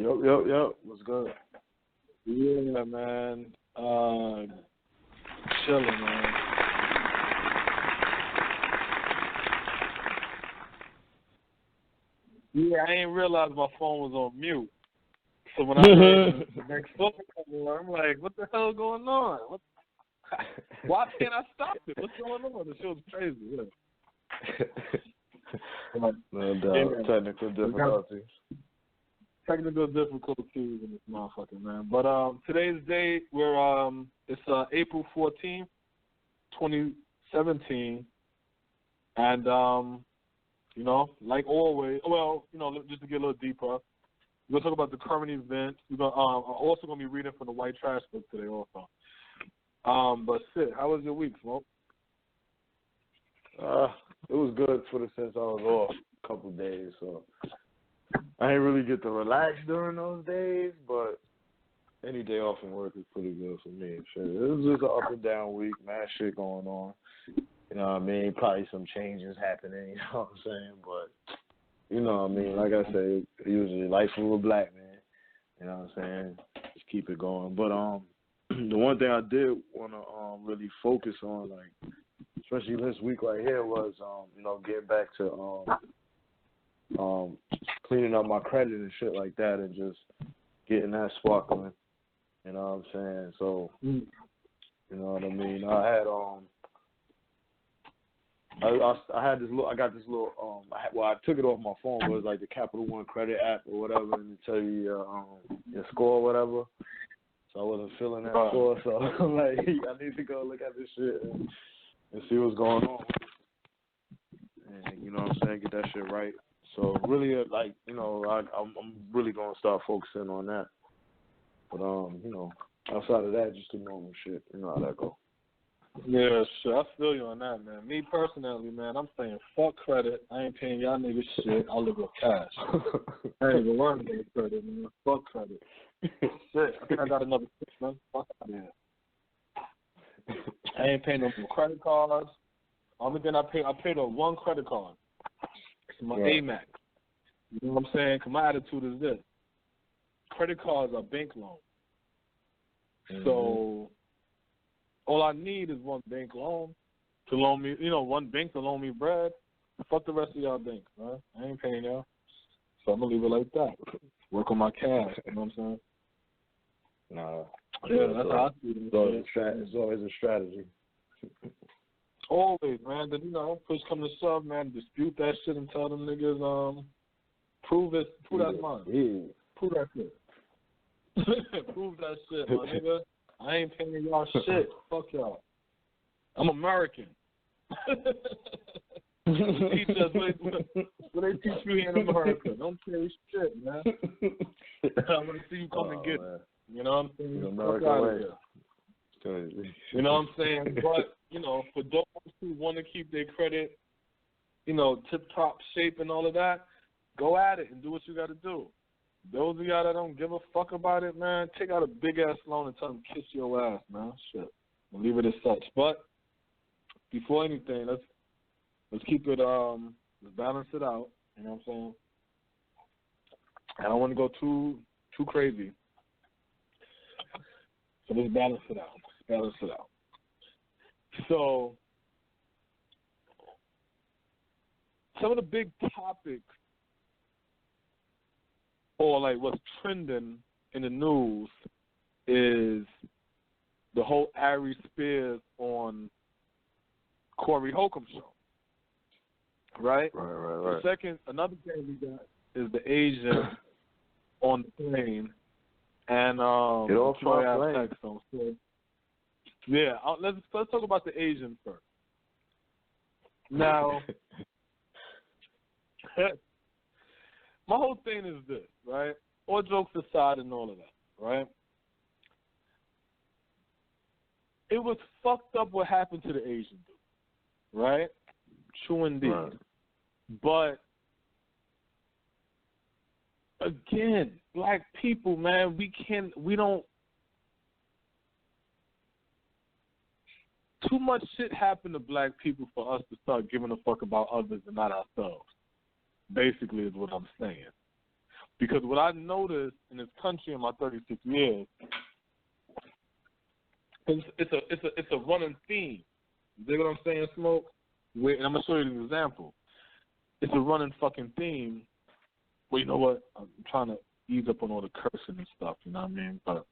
Yep. What's good? Yeah, man. Chilling, man. Yeah, I ain't realized my phone was on mute. So when I heard the next song come on, I'm like, what the hell going on? Why can't I stop it? What's going on? This show's crazy. Yeah. No doubt. Technical difficulties. Technical difficulties in this motherfucker, man. But today's date, it's April 14th, 2017. And, like always, just to get a little deeper, we're going to talk about the current events. I'm also going to be reading from the White Trash book today also. But shit, how was your week, Smoke? It was good for the sense I was off a couple days, so I didn't really get to relax during those days, but any day off from work is pretty good for me. Shit, it was just an up and down week, mad shit going on. You know what I mean? Probably some changes happening, you know what I'm saying? But, you know what I mean? Like I say, usually life of a black man, you know what I'm saying? Just keep it going. But the one thing I did want to really focus on, like, especially this week right here, was, getting back to cleaning up my credit and shit like that and just getting that sparkling, you know what I'm saying? So, you know what I mean? I had, I got this little, I took it off my phone, but it was like the Capital One credit app or whatever, and it tell you your score or whatever. So I wasn't feeling that score, so I'm like, I need to go look at this shit and see what's going on. And, you know what I'm saying, get that shit right. So really, I'm really going to start focusing on that. But, outside of that, just the normal shit. You know how that go. Yeah, sure. I feel you on that, man. Me personally, man, I'm saying fuck credit. I ain't paying y'all niggas shit. I'll live with cash. I ain't even learning about credit, man. Fuck credit. Shit, I think I got another 6 months. Fuck yeah. I ain't paying no more credit cards. Only thing I paid on one credit card. It's my Amex. You know what I'm saying? Because my attitude is this. Credit cards are bank loans. Mm-hmm. So all I need is one bank loan to loan me, one bank to loan me bread. Fuck the rest of y'all banks, man. I ain't paying y'all. So I'm going to leave it like that. Work on my cash, you know what I'm saying? Nah. Yeah, that's how I see it. It's always a strategy. Always, man. Then, push come to shove, man, dispute that shit and tell them niggas, prove that's mine. Yeah. Prove that shit. Prove that shit, my nigga. I ain't paying y'all shit. Fuck y'all. I'm American. Teach us what they teach you here in America. Don't carry shit, man. I want to see you come and get it. You know what I'm saying? American way. You know what I'm saying? But, for those who want to keep their credit, tip-top shape and all of that, go at it and do what you got to do. Those of y'all that don't give a fuck about it, man, take out a big-ass loan and tell them kiss your ass, man. Shit. And leave it as such. But before anything, let's keep it, let's balance it out. You know what I'm saying? I don't want to go too crazy. So let's balance it out. So some of the big topics, or like what's trending in the news, is the whole Aries Spears on Corey Holcomb show. Right? Right. Another thing we got is the Asian on the plane and Troy Ave Taxstone. So, yeah, let's talk about the Asian first. Now, my whole thing is this, right? All jokes aside and all of that, right? It was fucked up what happened to the Asian dude, right? True indeed. Right. But again, black people, man, we don't. Too much shit happened to black people for us to start giving a fuck about others and not ourselves. Basically, is what I'm saying. Because what I noticed in this country in my 36 years, it's a running theme. You dig what I'm saying, Smoke? And I'm gonna show you an example. It's a running fucking theme. Well, you know what? I'm trying to ease up on all the cursing and stuff. You know what I mean? But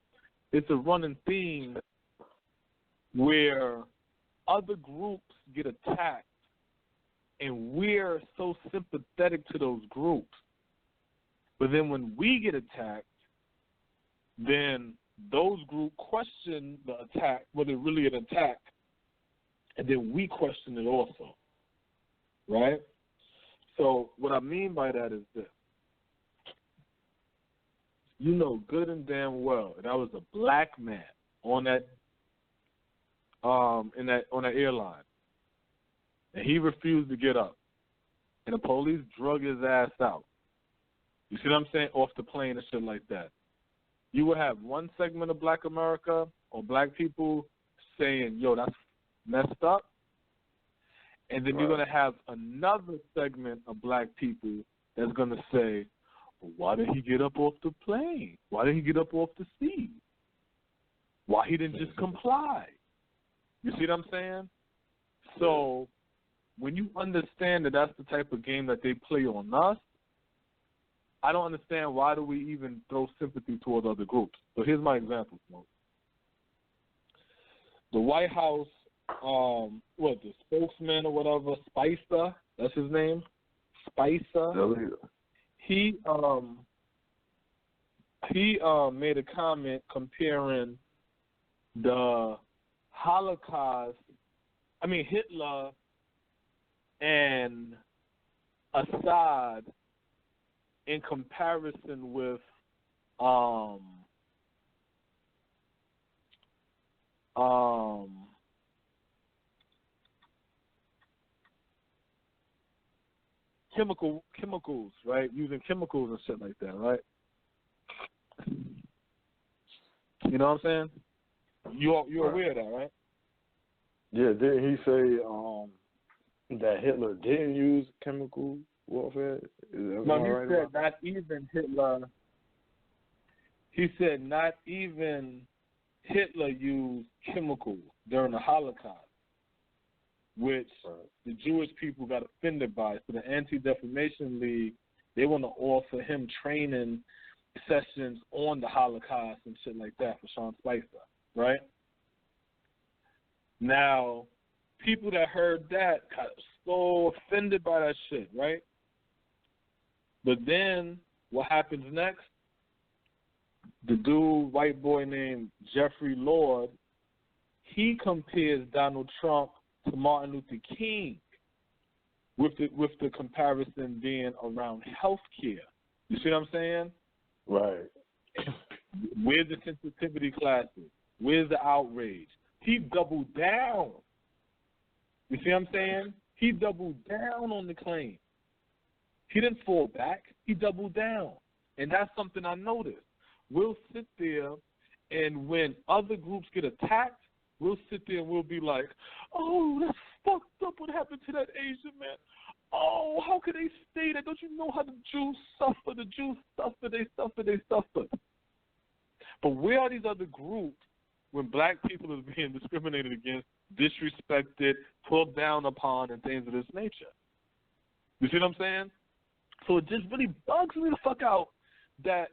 it's a running theme where other groups get attacked, and we're so sympathetic to those groups. But then when we get attacked, then those groups question the attack, whether it's really an attack, and then we question it also, right? So what I mean by that is this. You know good and damn well that I was a black man on that on that airline, and he refused to get up, and the police drug his ass out. You see what I'm saying? Off the plane and shit like that. You will have one segment of Black America or black people saying, "Yo, that's messed up," and then you're gonna have another segment of black people that's gonna say, well, why did he get up off the plane? Why did he get up off the seat? Why he didn't just comply? You see what I'm saying? So when you understand that that's the type of game that they play on us, I don't understand why do we even throw sympathy towards other groups. So here's my example. The White House, the spokesman or whatever, Spicer, that's his name, Spicer. He made a comment comparing the Holocaust, Hitler and Assad in comparison with chemicals, right? Using chemicals and shit like that, right? You know what I'm saying? You're aware of that, right? Yeah, didn't he say that Hitler didn't use chemical warfare? No, he said not even Hitler. He said not even Hitler used chemicals during the Holocaust, which the Jewish people got offended by. So the Anti-Defamation League, they want to offer him training sessions on the Holocaust and shit like that for Sean Spicer, right? Now, people that heard that got so offended by that shit, right? But then what happens next? The dude, white boy named Jeffrey Lord, he compares Donald Trump to Martin Luther King, with the comparison being around health care. You see what I'm saying? Right. Where's the sensitivity classes? Where's the outrage? He doubled down. You see what I'm saying? He doubled down on the claim. He didn't fall back. He doubled down. And that's something I noticed. We'll sit there, and when other groups get attacked, we'll sit there and we'll be like, oh, that's fucked up what happened to that Asian man. Oh, how could they say that? Don't you know how the Jews suffer? The Jews suffer, they suffer. But where are these other groups when black people are being discriminated against, disrespected, pulled down upon, and things of this nature? You see what I'm saying? So it just really bugs me the fuck out that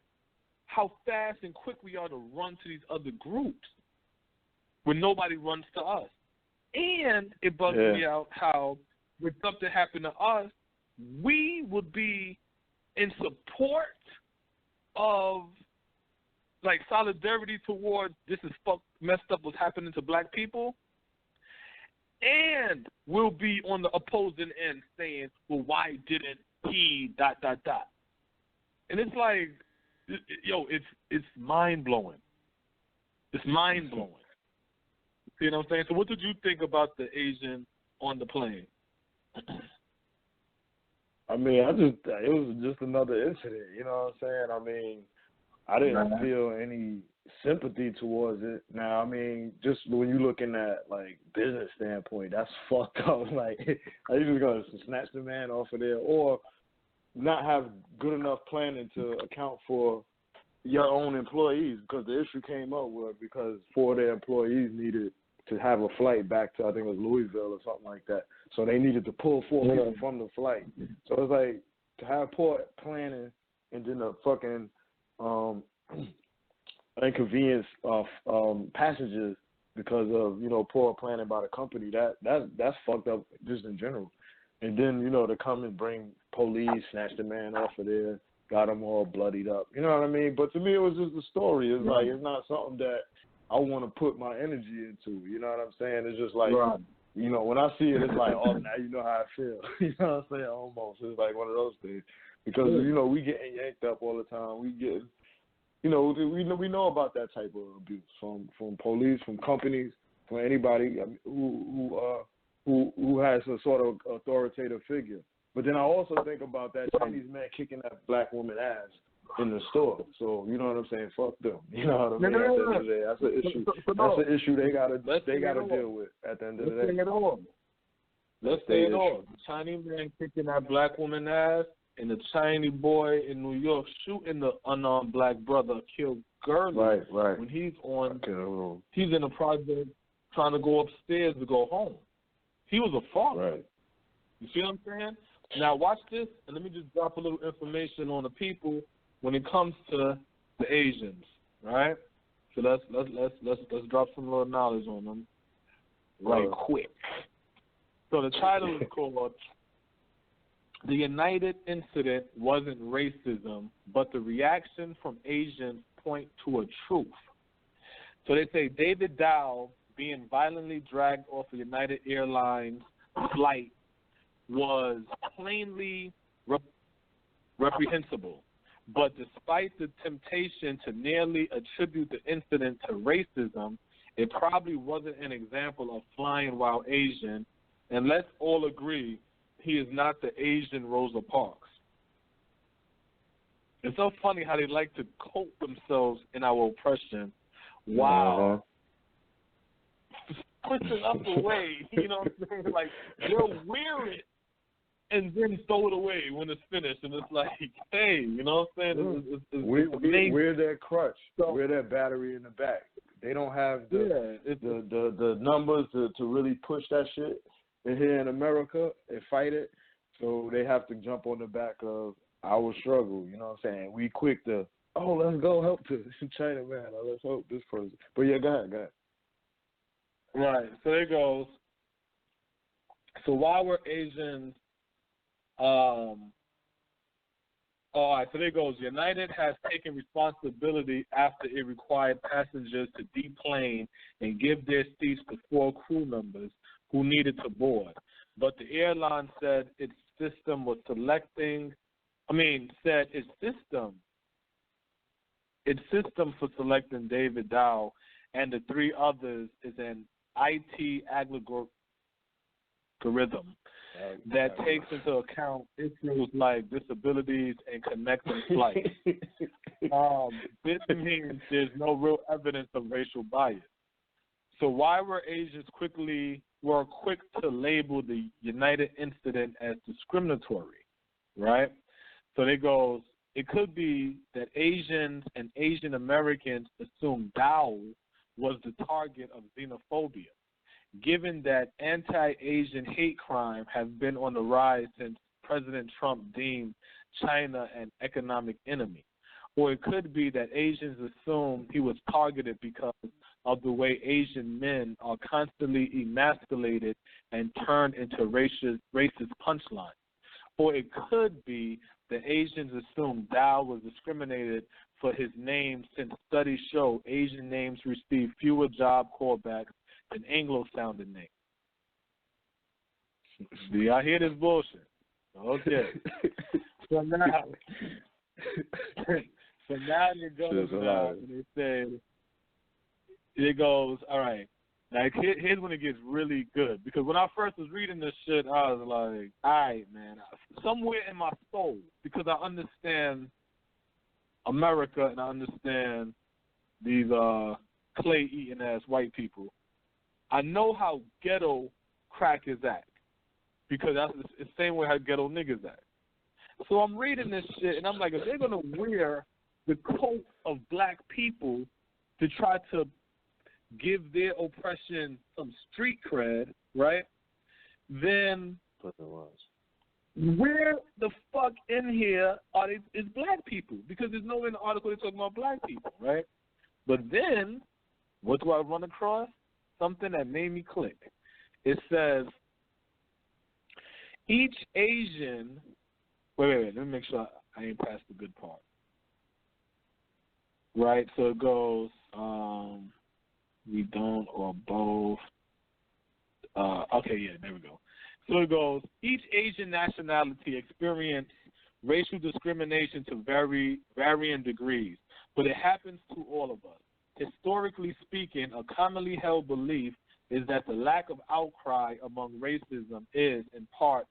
how fast and quick we are to run to these other groups when nobody runs to us. And it bugs me out how when something happened to us, we would be in support of like solidarity towards this is messed up what's happening to black people, and we'll be on the opposing end saying, well, why didn't he ... And it's like, it's mind-blowing. It's mind-blowing. You know what I'm saying? So what did you think about the Asian on the plane? It was just another incident, you know what I'm saying? I didn't feel any sympathy towards it. Now, just when you looking at, like, business standpoint, that's fucked up. Like, are you just going to snatch the man off of there? Or not have good enough planning to account for your own employees, because the issue came up with because 4 of their employees needed to have a flight back to, I think it was Louisville or something like that. So they needed to pull 4 people from the flight. So it's like to have poor planning and then the fucking inconvenience of passengers because of, you know, poor planning by the company. That's fucked up just in general. And then, you know, to come and bring police, snatch the man off of there, got him all bloodied up. You know what I mean? But to me, it was just a story. It's like, it's not something that I want to put my energy into. You know what I'm saying? It's just like, you know, when I see it, it's like, oh, now you know how I feel. You know what I'm saying? Almost. It's like one of those things. Because, you know, we getting yanked up all the time. We get, you know, we know about that type of abuse from police, from companies, from anybody who has a sort of authoritative figure. But then I also think about that Chinese man kicking that black woman ass in the store. So, you know what I'm saying? Fuck them. You know what I mean? At the end of the day, that's an issue. That's an issue they gotta deal with at the end of the day. Let's say it all. The Chinese man kicking that black woman ass, and the Chinese boy in New York shooting the unarmed black brother killed Gurley. Right. When he's in a project trying to go upstairs to go home. He was a father. Right. You see what I'm saying? Now watch this, and let me just drop a little information on the people when it comes to the Asians, right? So let's drop some little knowledge on them right quick. So the title is called "The United Incident Wasn't Racism, but the Reaction from Asians Point to a Truth." So they say David Dow being violently dragged off a United Airlines flight was plainly reprehensible. But despite the temptation to nearly attribute the incident to racism, it probably wasn't an example of flying while Asian. And let's all agree, he is not the Asian Rosa Parks. It's so funny how they like to coat themselves in our oppression. Wow. Pushing us away, you know what I'm saying? Like, they'll wear it and then throw it away when it's finished, and it's like, hey, you know what I'm saying? We're their crutch. We're their battery in the back. They don't have the numbers to really push that shit here in America and fight it, so they have to jump on the back of our struggle, you know what I'm saying? We quick to, let's go help this China man, let's help this person. But yeah, go ahead. Right, so there goes. So why were Asians, all right, so there goes. United has taken responsibility after it required passengers to deplane and give their seats to 4 crew members who needed to board. But the airline said its system for selecting David Dow and the 3 others is an IT algorithm that takes into account issues like disabilities and connecting flights. This means there's no real evidence of racial bias. So why were Asians quick to label the United incident as discriminatory, right? So there goes, it could be that Asians and Asian Americans assumed Dow was the target of xenophobia, given that anti-Asian hate crime has been on the rise since President Trump deemed China an economic enemy. Or it could be that Asians assumed he was targeted because of the way Asian men are constantly emasculated and turned into racist punchlines. Or it could be that Asians assumed Dow was discriminated for his name, since studies show Asian names receive fewer job callbacks than Anglo-sounding names. Do y'all hear this bullshit? Okay. So now you're going down and they say, it goes, all right, like here's when it gets really good. Because when I first was reading this shit, I was like, all right, man, somewhere in my soul, because I understand America and I understand these clay-eating ass white people, I know how ghetto crackers act, because that's the same way how ghetto niggas act. So I'm reading this shit, and I'm like, if they're going to wear the coat of black people to try to give their oppression some street cred, right, then where the fuck in here is black people? Because there's nowhere in the article they're talking about black people, right? But then, what do I run across? Something that made me click. It says, each Asian... Wait, let me make sure I ain't past the good part. Right, so it goes, we don't or both. Okay, yeah, there we go. So it goes, each Asian nationality experiences racial discrimination to varying degrees, but it happens to all of us. Historically speaking, a commonly held belief is that the lack of outcry among racism is, in part,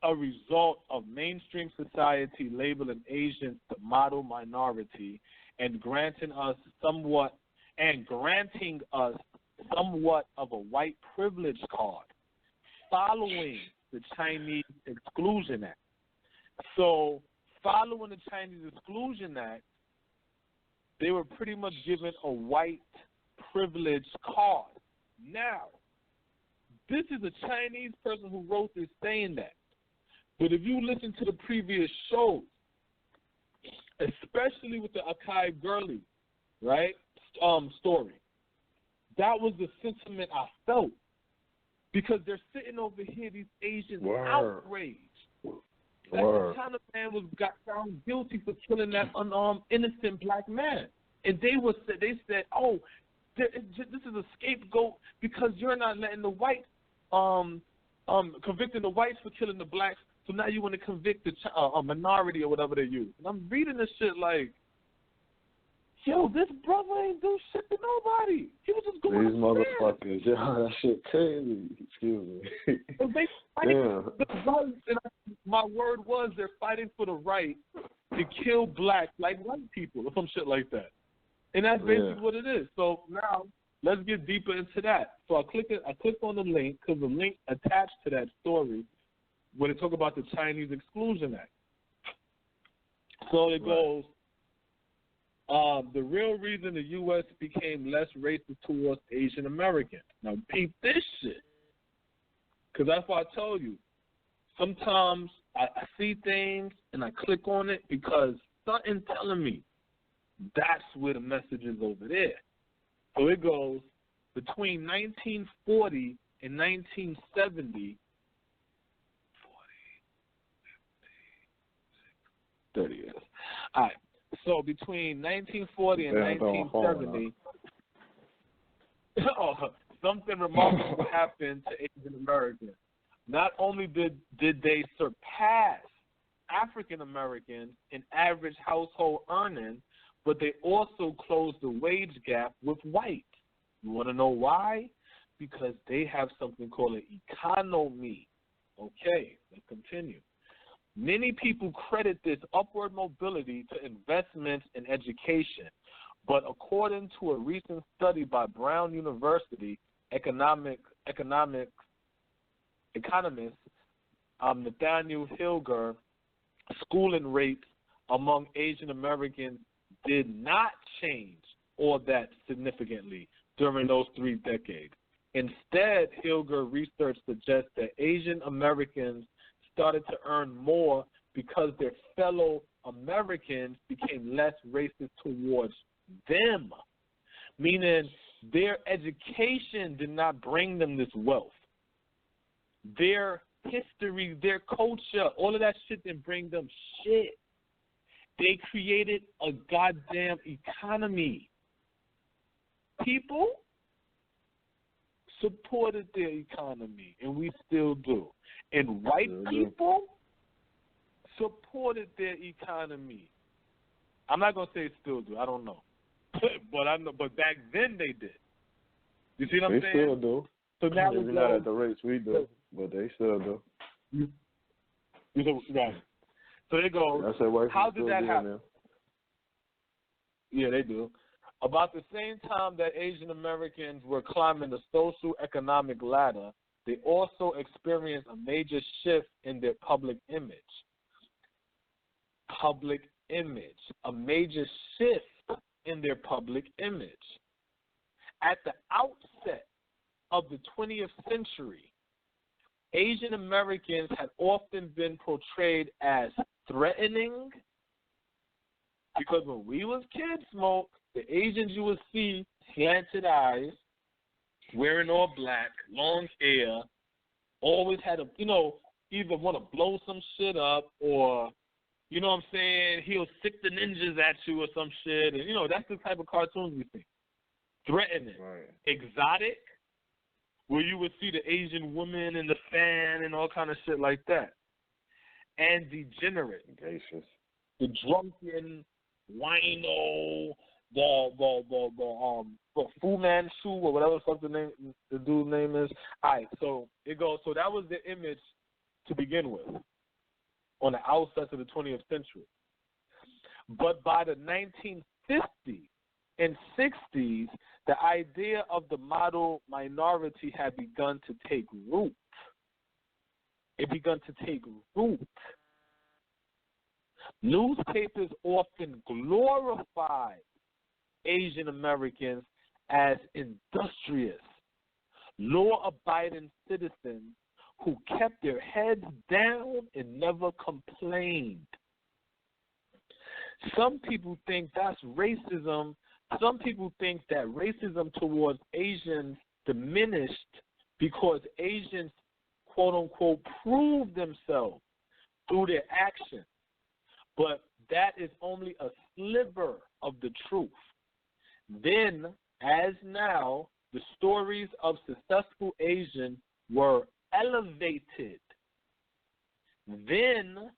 a result of mainstream society labeling Asians the model minority and granting us somewhat of a white privilege card following the Chinese Exclusion Act. So following the Chinese Exclusion Act, they were pretty much given a white privilege card. Now, this is a Chinese person who wrote this saying that. But if you listen to the previous shows, especially with the Akai Gurley, right, story, that was the sentiment I felt. Because they're sitting over here, these Asians outraged. That the China man got found guilty for killing that unarmed, innocent black man. And they said, oh, this is a scapegoat because you're not letting the whites, convicting the whites for killing the blacks. So now you want to convict a minority or whatever they use. And I'm reading this shit like, yo, this brother ain't do shit to nobody. He was just going these motherfuckers, yo, that shit crazy. Excuse me. They fighting the right, and my word was they're fighting for the right to kill blacks like white people or some shit like that. And that's basically what it is. So now let's get deeper into that. So I clicked on the link because the link attached to that story when they talk about the Chinese Exclusion Act. So it goes, the real reason the U.S. became less racist towards Asian Americans. Now, peep this shit. Because that's why I told you. Sometimes I see things and I click on it because something telling me that's where the message is over there. So it goes, between 1940 and 1970, 30 years. All right. So between 1940 and 1970, something remarkable happened to Asian Americans. Not only did they surpass African Americans in average household earnings, but they also closed the wage gap with whites. You want to know why? Because they have something called an economy. Okay, let's continue. Many people credit this upward mobility to investments in education, but according to a recent study by Brown University economist Nathaniel Hilger, schooling rates among Asian Americans did not change all that significantly during those 3 decades. Instead, Hilger research suggests that Asian Americans started to earn more because their fellow Americans became less racist towards them, meaning their education did not bring them this wealth. Their history, their culture, all of that shit didn't bring them shit. They created a goddamn economy. People supported their economy, and we still do. And white people supported their economy. I'm not gonna say still do. I don't know, but I know. But back then they did. You see what I'm saying? They still do. So now maybe not at the rates we do, but they still do. Right. So they go. How did that happen? Yeah, they do. About the same time that Asian Americans were climbing the social economic ladder, they also experienced a major shift in their public image. public image, a major shift in their public image. At the outset of the 20th century, Asian Americans had often been portrayed as threatening, because when we was kids, Smoke, the Asians you would see slanted eyes, wearing all black, long hair, always had a, either want to blow some shit up or, you know what I'm saying, he'll sick the ninjas at you or some shit. And, that's the type of cartoons we see. Threatening. Right. Exotic, where you would see the Asian woman and the fan and all kind of shit like that. And degenerate. Gracious. The drunken, wino, the Fu Manchu or whatever the fuck the dude's name is. All right, so it goes. So that was the image to begin with on the outset of the 20th century. But by the 1950s and 60s, the idea of the model minority had begun to take root. It begun to take root. Newspapers often glorified Asian Americans as industrious, law-abiding citizens who kept their heads down and never complained. Some people think that's racism. Some people think that racism towards Asians diminished because Asians, quote-unquote, proved themselves through their actions. But that is only a sliver of the truth. Then, as now, the stories of successful Asians were elevated. Then,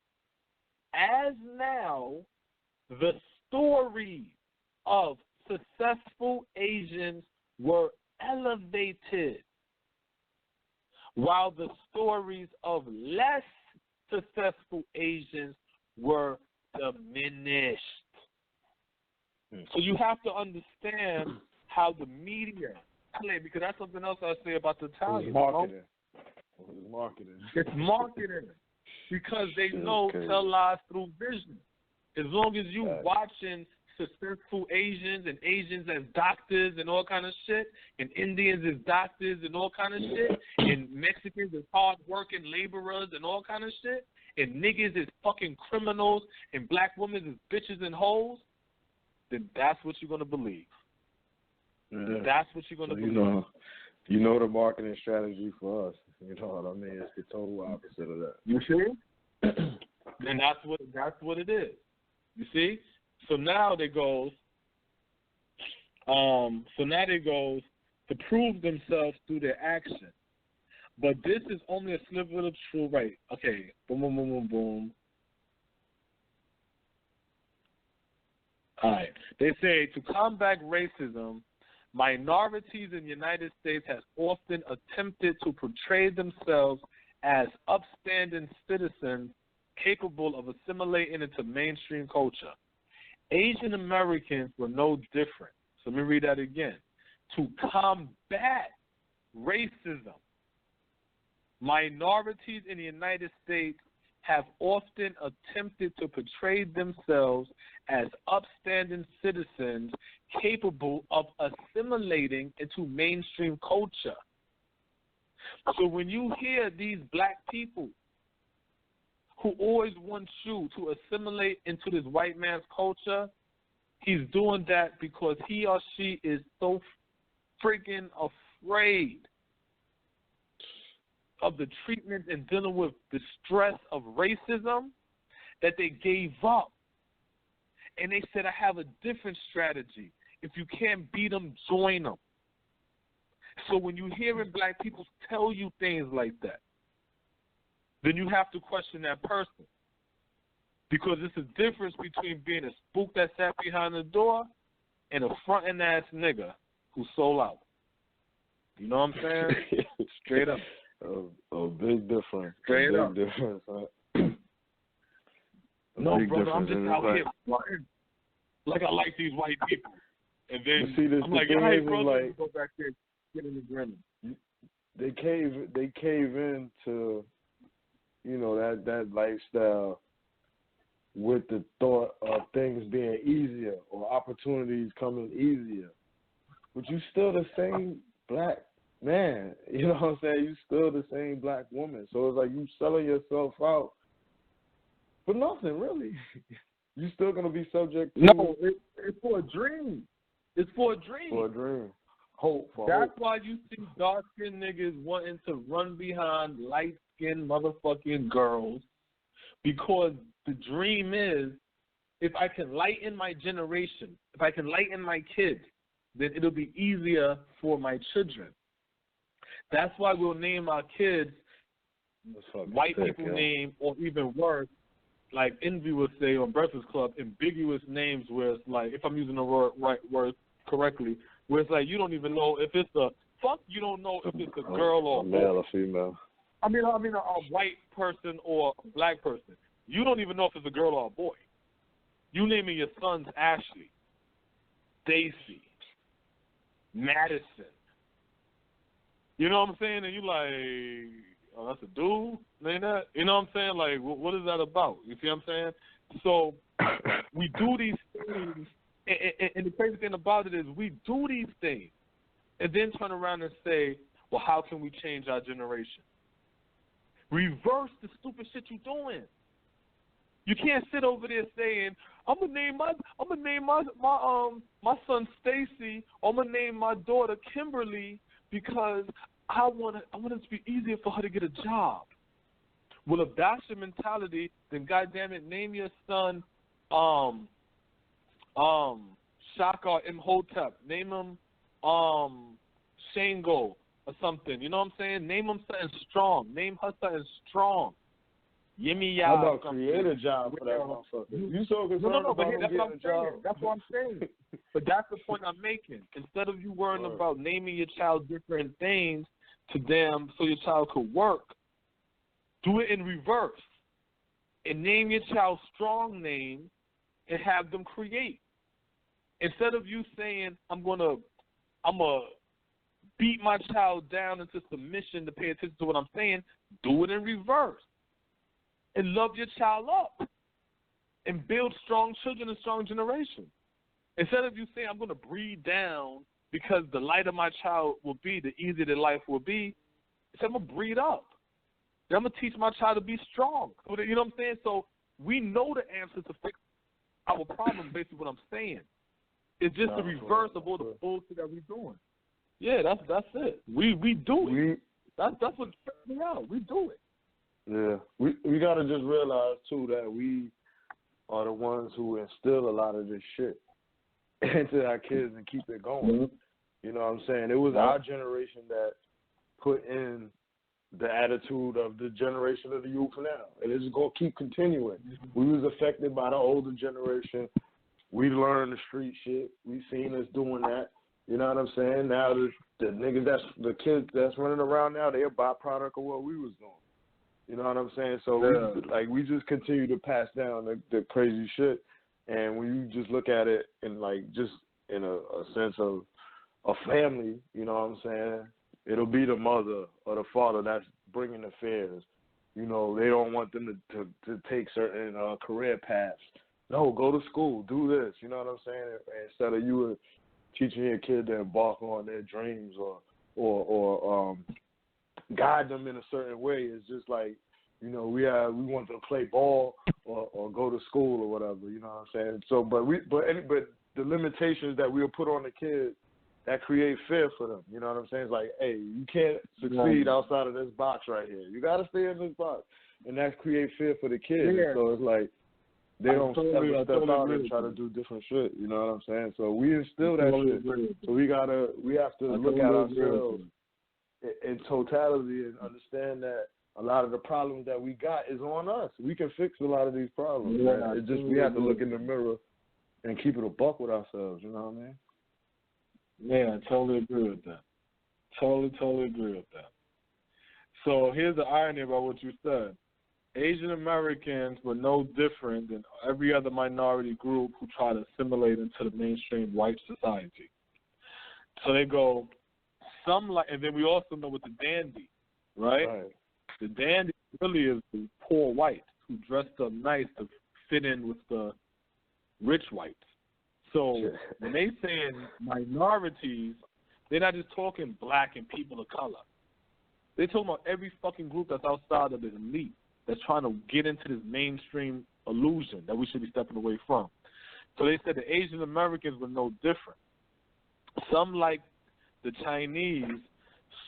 as now, the stories of successful Asians were elevated, while the stories of less successful Asians were diminished. So you have to understand how the media, because that's something else I say about the Italians. It's marketing. It's marketing. It's marketing. Because they know tell lies through vision. As long as you watching successful Asians and Asians as doctors and all kind of shit, and Indians as doctors and all kind of shit, and Mexicans as hard-working laborers and all kind of shit, and niggas as fucking criminals, and black women as bitches and hoes, then that's what you're going to believe. Yeah. That's what you're going to believe. You know the marketing strategy for us. You know what I mean? It's the total opposite of that. You see? Then that's what it is. You see? So now they goes to prove themselves through their action. But this is only a sliver of the truth, right? Okay, boom, boom, boom, boom, boom. All right. They say to combat racism, minorities in the United States have often attempted to portray themselves as upstanding citizens capable of assimilating into mainstream culture. Asian Americans were no different. So let me read that again. To combat racism, minorities in the United States have often attempted to portray themselves as upstanding citizens capable of assimilating into mainstream culture. So when you hear these black people who always want you to assimilate into this white man's culture, he's doing that because he or she is so freaking afraid of the treatment and dealing with the stress of racism that they gave up. And they said, I have a different strategy. If you can't beat them, join them. So when you hearing black people tell you things like that, then you have to question that person. Because it's a difference between being a spook that sat behind the door and a frontin' ass nigga who sold out. You know what I'm saying? Straight up. A big difference. Straight up. Difference, huh? No, brother, I'm just out here frontin' like I like these white people. And then I'm like, all right, brother, like, go back there, get in the grinning. They cave in to, you know, that lifestyle with the thought of things being easier or opportunities coming easier. But you still the same black man. You know what I'm saying? You still the same black woman. So it's like you selling yourself out for nothing, really. You still going to be subject to... No, it's for a dream. It's for a dream. For a dream. Hope. That's why you see dark-skinned niggas wanting to run behind light-skinned motherfucking girls, because the dream is, if I can lighten my generation, if I can lighten my kids, then it'll be easier for my children. That's why we'll name our kids white people name, or even worse, like Envy would say on Breakfast Club, ambiguous names where it's like, if I'm using the right word correctly, where it's like you don't even know if it's you don't know if it's a girl or a male or female. I mean a white person or a black person. You don't even know if it's a girl or a boy. You naming your sons Ashley, Stacy, Madison. You know what I'm saying? And you like, oh, that's a dude? Ain't that? You know what I'm saying? Like, what is that about? You see what I'm saying? So we do these things, and the crazy thing about it is we do these things and then turn around and say, well, how can we change our generation? Reverse the stupid shit you're doing. You can't sit over there saying, I'm gonna name my son Stacy, or I'm gonna name my daughter Kimberly because I want it to be easier for her to get a job. Well, if that's your mentality, then goddamn it, name your son Shaka Imhotep. Name him Shango or something. You know what I'm saying? Name him something strong. Name her something strong. Yimmy How about create a job for that motherfucker? You so concerned about him getting a job? That's what I'm saying. But that's the point I'm making. Instead of you worrying about naming your child different things to them so your child could work, do it in reverse. And name your child strong names and have them create. Instead of you saying, I'm gonna beat my child down into submission to pay attention to what I'm saying, do it in reverse. And love your child up. And build strong children and strong generations. Instead of you saying, I'm going to breed down because the lighter my child will be, the easier their life will be, say, I'm going to breed up. Then I'm going to teach my child to be strong. You know what I'm saying? So we know the answer to fix our problem, basically what I'm saying. It's just the reverse of all the bullshit that we're doing. Yeah, that's it. We do it. That's what trips me out. We do it. Yeah. We got to just realize, too, that we are the ones who instill a lot of this shit into our kids and keep it going. Mm-hmm. You know what I'm saying? It was our generation that put in the attitude of the generation of the youth now. And it's going to keep continuing. Mm-hmm. We was affected by the older generation. We learned the street shit. We seen us doing that. You know what I'm saying? Now the niggas the kids that's running around now, they're a byproduct of what we was doing. You know what I'm saying? So we just continue to pass down the crazy shit. And when you just look at it in just in a sense of a family, you know what I'm saying? It'll be the mother or the father that's bringing affairs. You know, they don't want them to take certain career paths. No, go to school, do this. You know what I'm saying? Instead of you teaching your kid to embark on their dreams or guide them in a certain way. It's just like, you know, we want to play ball or go to school or whatever. You know what I'm saying? So, but the limitations that we'll put on the kids that create fear for them. You know what I'm saying? It's like, hey, you can't succeed outside of this box right here. You got to stay in this box, and that creates fear for the kids. Yeah. So it's like they don't ever step out and try to do different shit. You know what I'm saying? So we instill that shit. So we have to look at ourselves in totality and understand that a lot of the problems that we got is on us. We can fix a lot of these problems. Yeah, it's just we have to look in the mirror and keep it a buck with ourselves. You know what I mean? Yeah, I totally agree with that. Totally agree with that. So here's the irony about what you said. Asian Americans were no different than every other minority group who try to assimilate into the mainstream white society. So they go, and then we also know with the dandy, right? The dandy really is the poor white who dressed up nice to fit in with the rich whites. So when they saying minorities, they're not just talking black and people of color. They're talking about every fucking group that's outside of the elite that's trying to get into this mainstream illusion that we should be stepping away from. So they said the Asian Americans were no different. Some, like the Chinese,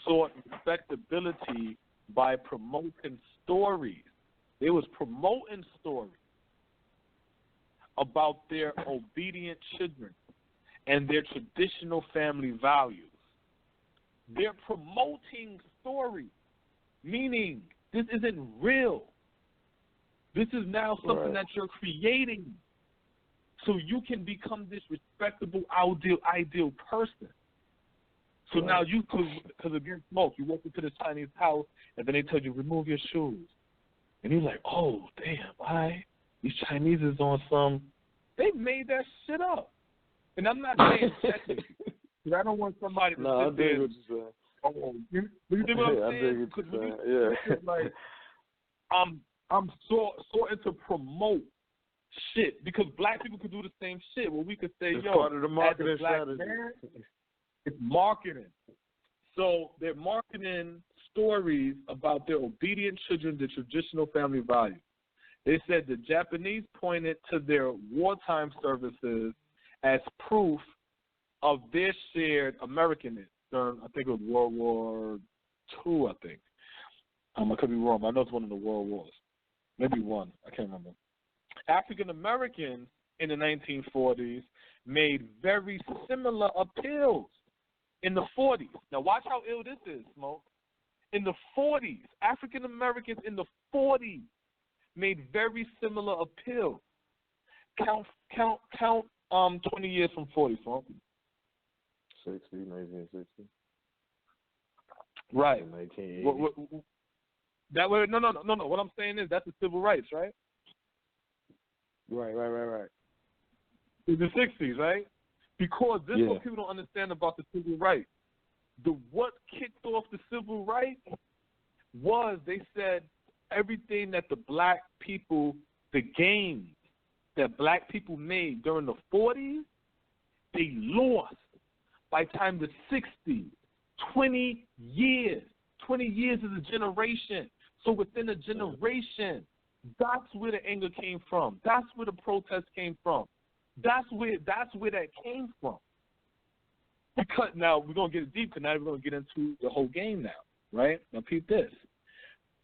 sought respectability by promoting stories. They was promoting stories about their obedient children and their traditional family values. They're promoting stories, meaning this isn't real. This is now something that you're creating so you can become this respectable, ideal person. So now you could, because again, smoke, you walk into this Chinese house and then they tell you, remove your shoes. And you're like, oh, damn, why? These Chinese is on some, they made that shit up. And I'm not saying technically, because I don't want somebody to sit there and, oh, you think what I'm saying? Because it's like, I'm sorting to promote shit because black people could do the same shit. Well, we could say, it's part of the marketing strategy. Man, it's marketing. So they're marketing stories about their obedient children, the traditional family values. They said the Japanese pointed to their wartime services as proof of their shared Americanness during, I think it was World War II, I think. I could be wrong. I know it's one of the world wars. Maybe one. I can't remember. African Americans in the 1940s made very similar appeals in the 40s. Now watch how ill this is, Smoke. In the 40s, African Americans in the 40s made very similar appeals. Count 20 years from 40, Smoke. 1960. Right. 1980. That way, no. What I'm saying is that's the civil rights, right? Right. In the 60s, right? Because this is what people don't understand about the civil rights. What kicked off the civil rights was they said everything that the black people, the gains that black people made during the 40s, they lost by the time the 60s. 20 years. 20 years is a generation. So within a generation, that's where the anger came from. That's where the protest came from. That's where that came from. Because now we're gonna get deep. Because now we're gonna get into the whole game now, right? Now, peep this: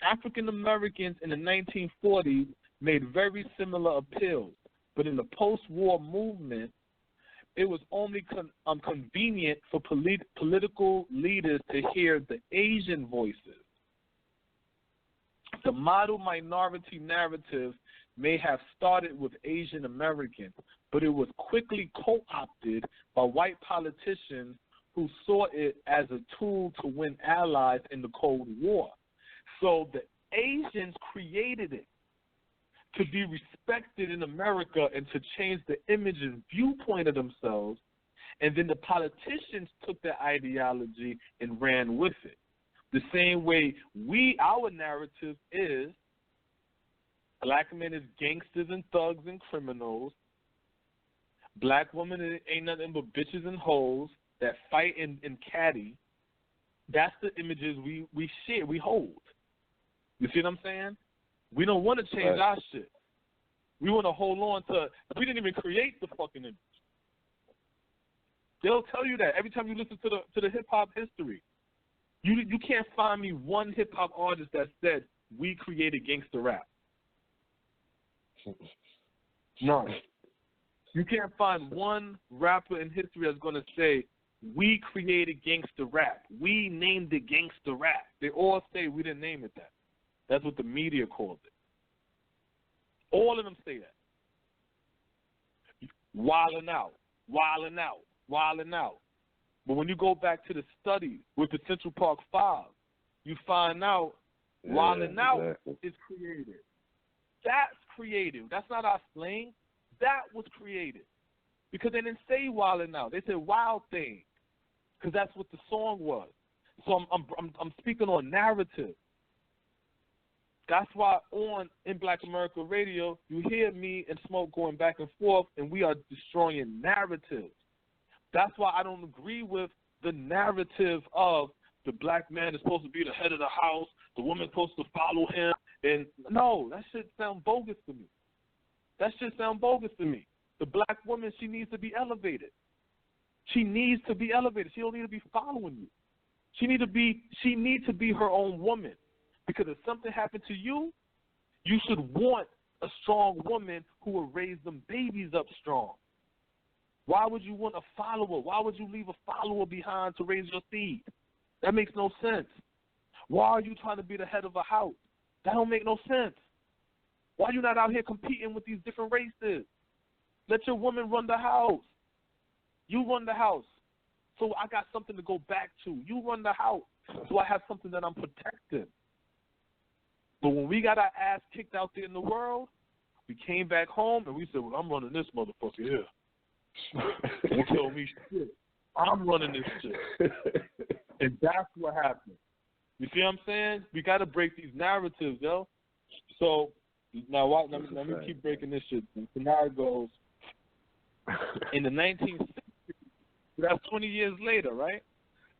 African Americans in the 1940s made very similar appeals, but in the post-war movement, it was only convenient for political leaders to hear the Asian voices. The model minority narrative may have started with Asian Americans, but it was quickly co-opted by white politicians who saw it as a tool to win allies in the Cold War. So the Asians created it to be respected in America and to change the image and viewpoint of themselves, and then the politicians took that ideology and ran with it. The same way our narrative is black men is gangsters and thugs and criminals. Black women ain't nothing but bitches and hoes that fight and caddy. That's the images we share, we hold. You see what I'm saying? We don't want to change our shit. We want to hold on to. We didn't even create the fucking image. They'll tell you that every time you listen to the hip hop history. You can't find me one hip hop artist that said we created gangster rap. No. You can't find one rapper in history that's going to say we created gangster rap. We named it gangster rap. They all say we didn't name it that. That's what the media calls it. All of them say that. Wilding out. But when you go back to the studies with the Central Park Five, you find out wilding out is created. That's creative. That's not our slang. That was created. Because they didn't say wilding out. They said wild thing. Because that's what the song was. So I'm speaking on narrative. That's why in Black America Radio, you hear me and Smoke going back and forth, and we are destroying narratives. That's why I don't agree with the narrative of the black man is supposed to be the head of the house, the woman's supposed to follow him. And no, that shit sound bogus to me. The black woman, she needs to be elevated. She needs to be elevated. She don't need to be following you. She needs to be her own woman. Because if something happened to you, you should want a strong woman who will raise them babies up strong. Why would you want a follower? Why would you leave a follower behind to raise your seed? That makes no sense. Why are you trying to be the head of a house? That don't make no sense. Why are you not out here competing with these different races? Let your woman run the house. You run the house. So I got something to go back to. You run the house. So I have something that I'm protecting. But when we got our ass kicked out there in the world, we came back home and we said, well, I'm running this motherfucker here. Don't tell me shit. I'm running this shit. And that's what happened. You see what I'm saying? We got to break these narratives, yo. So now let me keep breaking this shit. So now it goes, in the 1960s, that's 20 years later, right?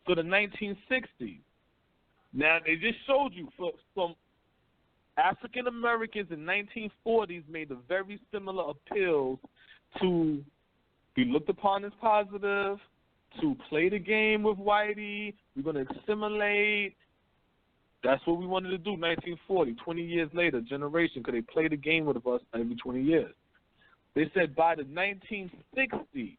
So the 1960s. Now, they just showed you some African Americans in 1940s made a very similar appeal to be looked upon as positive, to play the game with Whitey. We're going to assimilate. That's what we wanted to do, 1940, 20 years later, generation, because they play the game with us every 20 years. They said by the 1960s,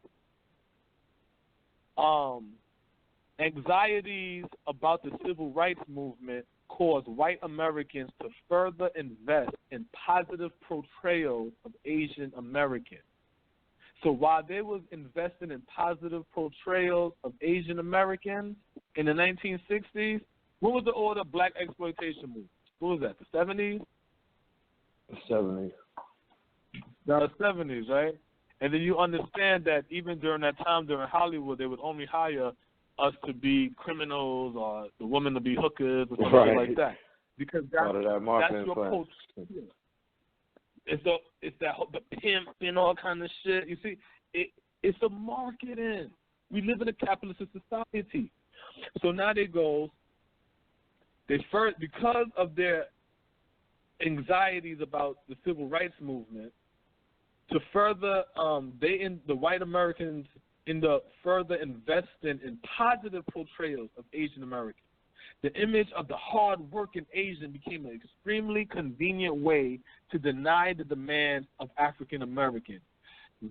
anxieties about the civil rights movement caused white Americans to further invest in positive portrayals of Asian Americans. So while they was investing in positive portrayals of Asian Americans in the 1960s, what was the order of black exploitation movement? What was that, the 70s? The 70s. The 70s, right? And then you understand that even during that time during Hollywood, they would only hire us to be criminals or the women to be hookers or something like that. Because that's your culture. It's the pimp and all kind of shit. You see, it's a marketing. We live in a capitalist society. So now because of their anxieties about the civil rights movement, to further, the white Americans end up further investing in positive portrayals of Asian Americans. The image of the hard-working Asian became an extremely convenient way to deny the demands of African Americans.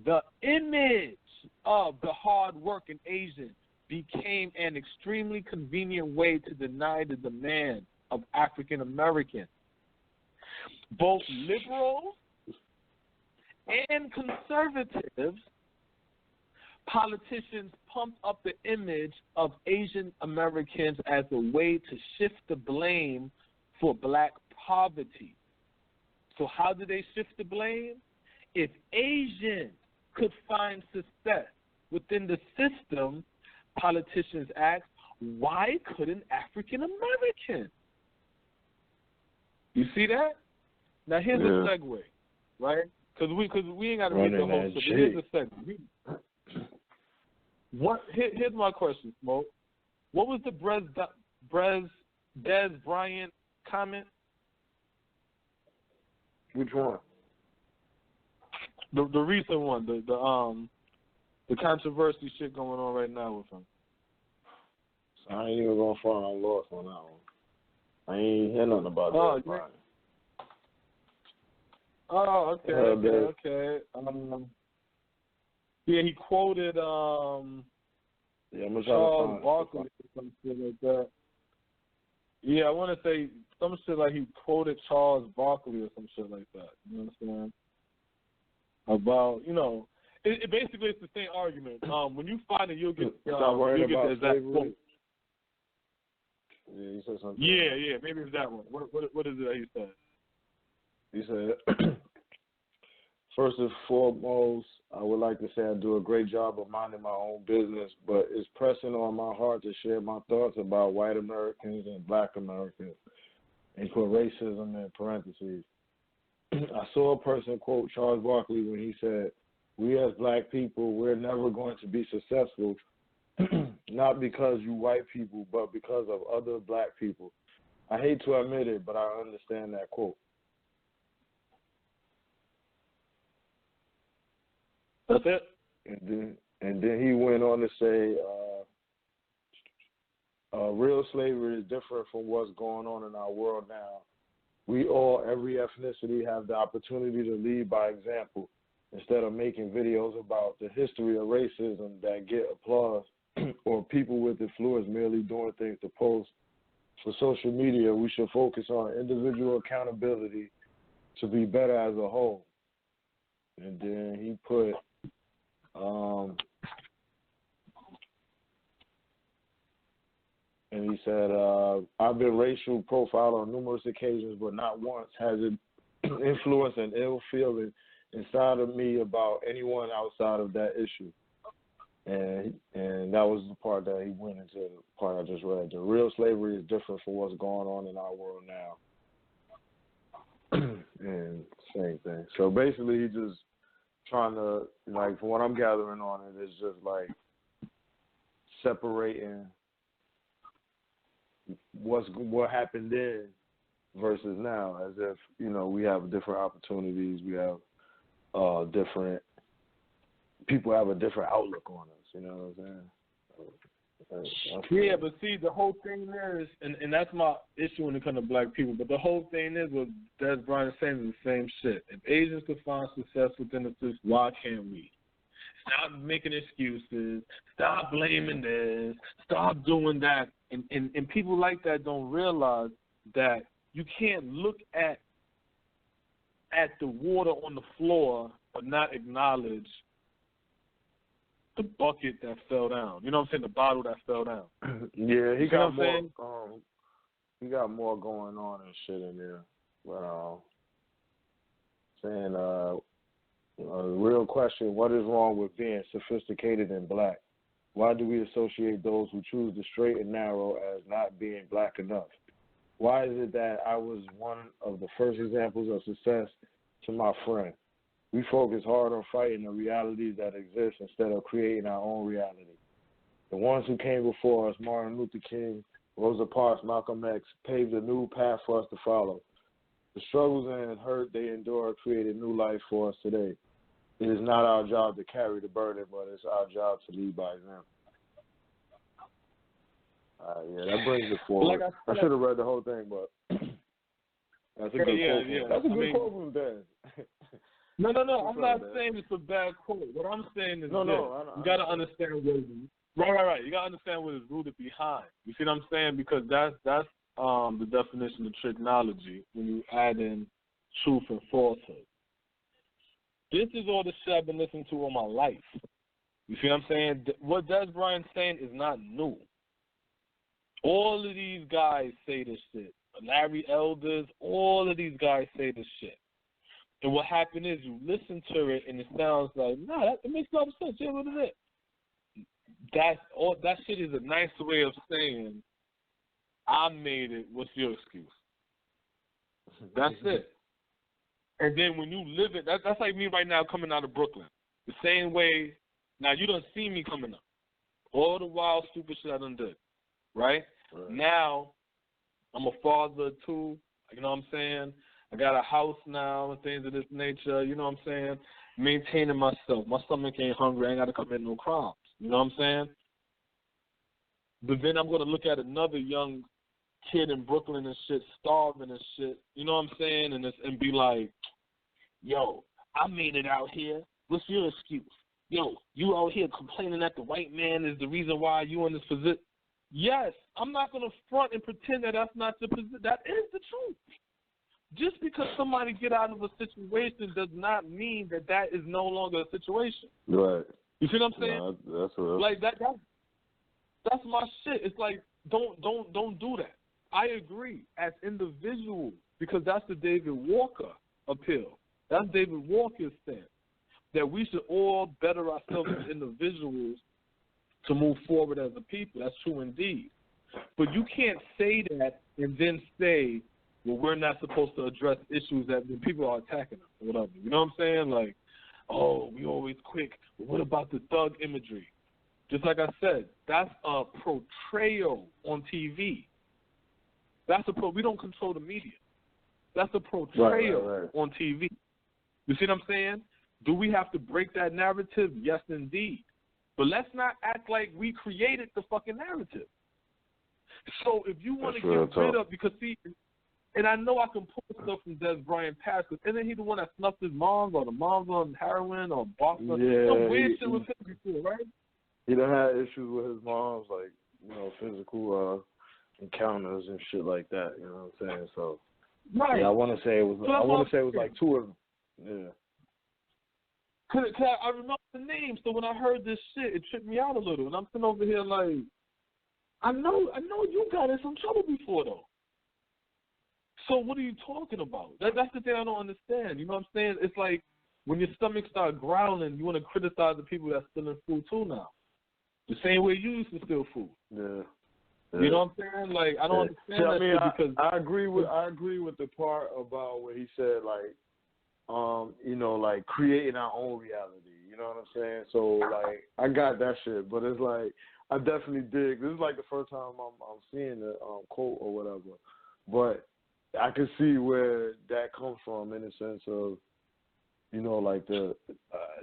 The image of the hard-working Asian became an extremely convenient way to deny the demands of African Americans. Both liberals and conservatives, politicians pumped up the image of Asian Americans as a way to shift the blame for black poverty. So how do they shift the blame? If Asians could find success within the system, politicians asked, why couldn't African Americans? You see that? Now here's a segue, right? Because we ain't got to read the whole shit. Here's a segue. Here's my question, Smoke. What was the Des Bryant comment? Which one? The recent one, the controversy shit going on right now with him. So I ain't even gonna fall on lost on that one. I ain't hear nothing about Des Bryant. Oh, okay. Yeah, he quoted Charles Barkley or some shit like that. Yeah, I want to say some shit like he quoted Charles Barkley or some shit like that. You know what I'm saying? About, it basically it's the same argument. When you find it, you'll get the exact quote. Yeah, he said something. Yeah, maybe it's that one. What is it that he said? He said, first and foremost, I would like to say I do a great job of minding my own business, but it's pressing on my heart to share my thoughts about white Americans and black Americans. and put racism in parentheses. I saw a person quote Charles Barkley when he said, "We as black people, we're never going to be successful, not because you white people, but because of other black people." I hate to admit it, but I understand that quote. That's it. And then he went on to say, real slavery is different from what's going on in our world now. We all, every ethnicity, have the opportunity to lead by example instead of making videos about the history of racism that get applause or people with influence merely doing things to post. For social media, we should focus on individual accountability to be better as a whole. And then he put, and he said, I've been racial profiled on numerous occasions, but not once has it influenced an ill feeling inside of me about anyone outside of that issue. And that was the part that he went into, the part I just read. The real slavery is different from what's going on in our world now. And same thing. So basically he just trying to, like, from what I'm gathering on it, it's just like separating what happened then versus now, as if, you know, we have different opportunities, we have different people have a different outlook on us, you know what I'm saying? Yeah, but see, the whole thing there is, and that's my issue when it comes to black people, but the whole thing is what Des Bryant is saying is the same shit. If Asians could find success within the system, why can't we? Stop making excuses. Stop blaming this. Stop doing that. And people like that don't realize that you can't look at the water on the floor but not acknowledge the bucket that fell down. You know what I'm saying? The bottle that fell down. Yeah, he got more. Saying? He got more going on and shit in there. But saying, the real question: what is wrong with being sophisticated and black? Why do we associate those who choose the straight and narrow as not being black enough? Why is it that I was one of the first examples of success to my friend? We focus hard on fighting the realities that exist instead of creating our own reality. The ones who came before us, Martin Luther King, Rosa Parks, Malcolm X, paved a new path for us to follow. The struggles and hurt they endured created new life for us today. It is not our job to carry the burden, but it's our job to lead by example. Yeah, that brings it forward. Like I should have read the whole thing, but that's a good quote. Yeah. That's a good quote from Dan. No. I'm not saying it's a bad quote. What I'm saying is you got to understand what is right. You got to understand what is rooted behind. You see what I'm saying? Because that's the definition of tricknology when you add in truth and falsehood. This is all the shit I've been listening to all my life. You see what I'm saying? What Des Bryant's saying is not new. All of these guys say this shit. Larry Elders, all of these guys say this shit. And what happened is you listen to it and it sounds like, it makes a lot of sense. Yeah, what is it? That shit is a nice way of saying, I made it, what's your excuse? That's it. And then when you live it, that's like me right now coming out of Brooklyn. The same way, now you don't see me coming up. All the wild, stupid shit I done did, right? Now, I'm a father too, you know what I'm saying? I got a house now and things of this nature, you know what I'm saying? Maintaining myself. My stomach ain't hungry. I ain't got to commit no crimes. You know what I'm saying? But then I'm going to look at another young kid in Brooklyn and shit, starving and shit, you know what I'm saying? And be like, yo, I made it out here. What's your excuse? Yo, you out here complaining that the white man is the reason why you in this position. Yes, I'm not going to front and pretend that that's not the position. That is the truth. Just because somebody get out of a situation does not mean that that is no longer a situation. Right. You see what I'm saying? No, that's what like that's my shit. It's like don't do that. I agree as individuals because that's the David Walker appeal. That's David Walker's stance that we should all better ourselves as individuals to move forward as a people. That's true indeed. But you can't say that and then say well, we're not supposed to address issues that when people are attacking us or whatever. You know what I'm saying? Like, oh, we always quick. But what about the thug imagery? Just like I said, that's a portrayal on TV. We don't control the media. That's a portrayal on TV. You see what I'm saying? Do we have to break that narrative? Yes, indeed. But let's not act like we created the fucking narrative. So if you want to get rid of, because see, and I know I can pull stuff from Des Bryant past, because isn't he the one that snuffed his mom, or the mom's on heroin or boxer? Yeah, some weird shit with him before, right? He done had issues with his mom's, like, you know, physical encounters and shit like that. You know what I'm saying? So, right. Yeah, I want to say it was like two of them. Yeah. Cause I remember the name, so when I heard this shit, it tripped me out a little, and I'm sitting over here like, I know you got in some trouble before though. So what are you talking about? That's the thing I don't understand. You know what I'm saying? It's like when your stomach starts growling, you want to criticize the people that's stealing food too now. The same way you used to steal food. Yeah. You know what I'm saying? Like I don't understand that because I agree with the part about where he said like, you know, like creating our own reality. You know what I'm saying? So like I got that shit, but it's like I definitely dig. This is like the first time I'm seeing the quote or whatever, but I can see where that comes from in the sense of, you know, like the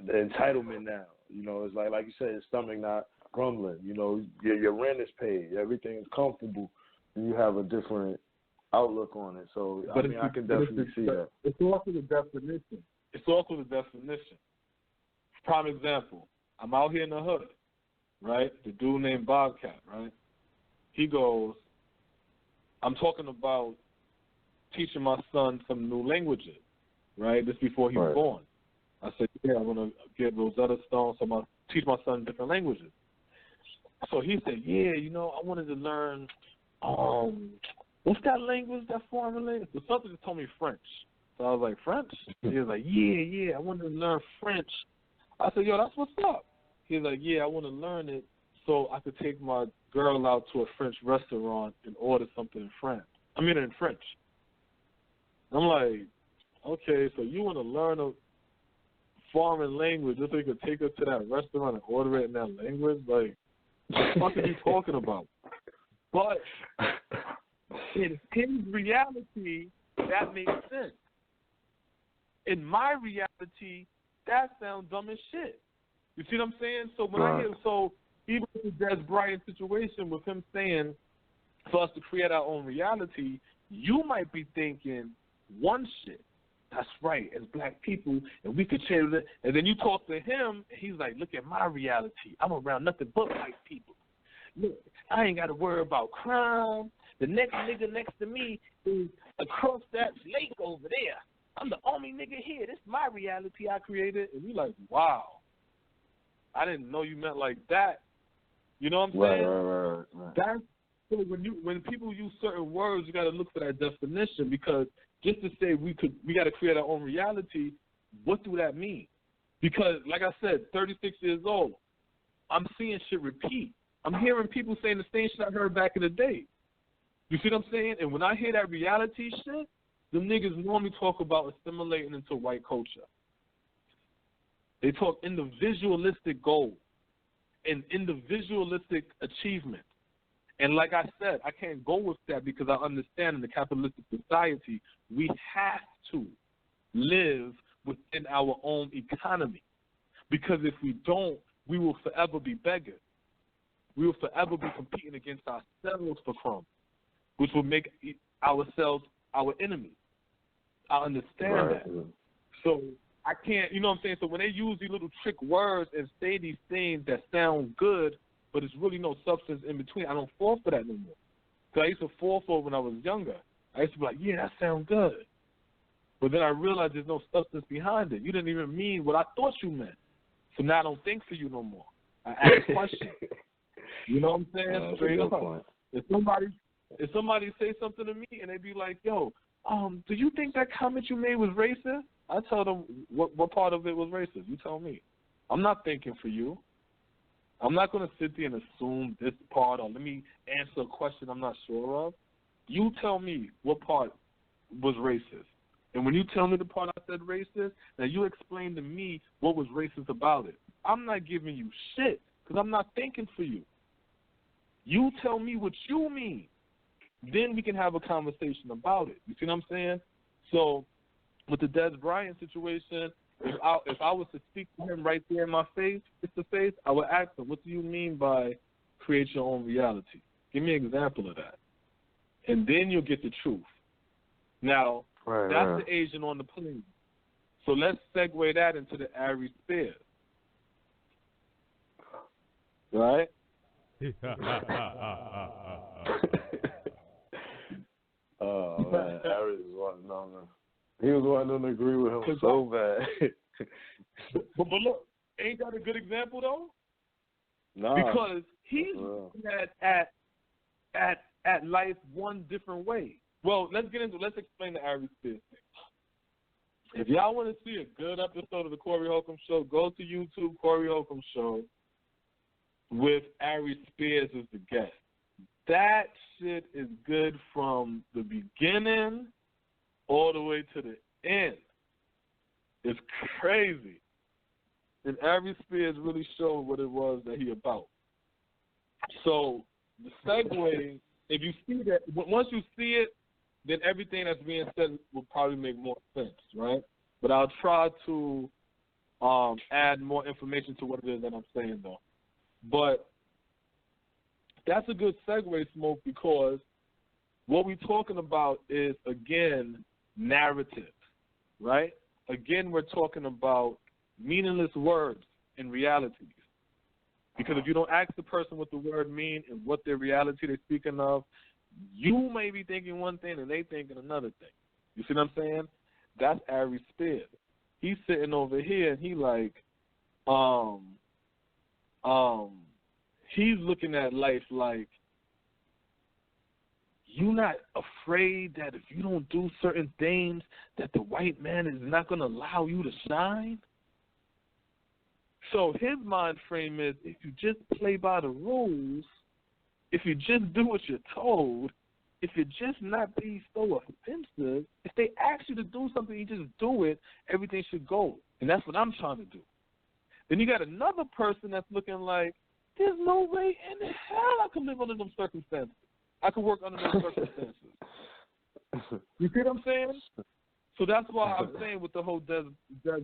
entitlement now. You know, it's like you said, your stomach not grumbling. You know, your rent is paid, everything is comfortable, and you have a different outlook on it. So I can definitely see that. It's also the definition. Prime example. I'm out here in the hood, right? The dude named Bobcat, right? He goes, I'm talking about teaching my son some new languages, right? This before he was born. I said, yeah, I'm going to get Rosetta Stone, so I'm going to teach my son different languages. So he said, yeah, you know, I wanted to learn, what's that language, that foreign language? So something told me French. So I was like, French? He was like, yeah, I wanted to learn French. I said, yo, that's what's up. He was like, yeah, I want to learn it so I could take my girl out to a French restaurant and order something in French. I'm like, okay, so you want to learn a foreign language just so you could take her to that restaurant and order it in that language? Like, what the fuck are you talking about? But in his reality, that makes sense. In my reality, that sounds dumb as shit. You see what I'm saying? So when I hear, so even in the Des Bryant situation with him saying for us to create our own reality, you might be thinking one shit. That's right, as black people, and we could change it. And then you talk to him, and he's like, look at my reality. I'm around nothing but white people. Look, I ain't got to worry about crime. The next nigga next to me is across that lake over there. I'm the only nigga here. This is my reality I created. And we like, wow. I didn't know you meant like that. You know what I'm saying? Right. That's, so when people use certain words, you got to look for that definition, because just to say we got to create our own reality, what do that mean? Because, like I said, 36 years old, I'm seeing shit repeat. I'm hearing people saying the same shit I heard back in the day. You see what I'm saying? And when I hear that reality shit, them niggas normally talk about assimilating into white culture. They talk individualistic goals and individualistic achievement. And like I said, I can't go with that because I understand in the capitalistic society, we have to live within our own economy. Because if we don't, we will forever be beggars. We will forever be competing against ourselves for crumbs, which will make ourselves our enemies. I understand that. So I can't, you know what I'm saying? So when they use these little trick words and say these things that sound good, but it's really no substance in between, I don't fall for that no more. Because I used to fall for it when I was younger. I used to be like, yeah, that sounds good. But then I realized there's no substance behind it. You didn't even mean what I thought you meant. So now I don't think for you no more. I ask questions. You know what I'm saying? Straight up. If somebody say something to me and they be like, yo, do you think that comment you made was racist? I tell them what part of it was racist. You tell me. I'm not thinking for you. I'm not going to sit there and assume this part or let me answer a question I'm not sure of. You tell me what part was racist. And when you tell me the part I said racist, now you explain to me what was racist about it. I'm not giving you shit because I'm not thinking for you. You tell me what you mean. Then we can have a conversation about it. You see what I'm saying? So with the Des Bryant situation, if I was to speak to him right there in my face, I would ask him, what do you mean by create your own reality? Give me an example of that. And then you'll get the truth. Now, that's the Asian on the plane. So let's segue that into the Aries Spears. Right? Oh, man. Aries was one. He was wanting to agree with him so bad. but look, ain't that a good example, though? No. Because he's looking at life one different way. Well, let's explain the Aries Spears thing. If y'all want to see a good episode of the Corey Holcomb Show, go to YouTube, Corey Holcomb Show, with Aries Spears as the guest. That shit is good from the beginning all the way to the end. It's crazy. And Aries Spears really showed what it was that he about. So the segue, if you see that, once you see it, then everything that's being said will probably make more sense, right? But I'll try to add more information to what it is that I'm saying, though. But that's a good segue, Smoke, because what we're talking about is, again, narrative, right? Again, we're talking about meaningless words in realities. Because if you don't ask the person what the word means and what their reality they're speaking of, you may be thinking one thing and they thinking another thing. You see what I'm saying? That's Aries Spears. He's sitting over here and he like, he's looking at life like, you're not afraid that if you don't do certain things that the white man is not going to allow you to shine? So his mind frame is, if you just play by the rules, if you just do what you're told, if you just not be so offensive, if they ask you to do something, you just do it, everything should go. And that's what I'm trying to do. Then you got another person that's looking like, there's no way in hell I can live under them circumstances. I can work under those circumstances. You see what I'm saying? So that's why I'm saying with the whole Des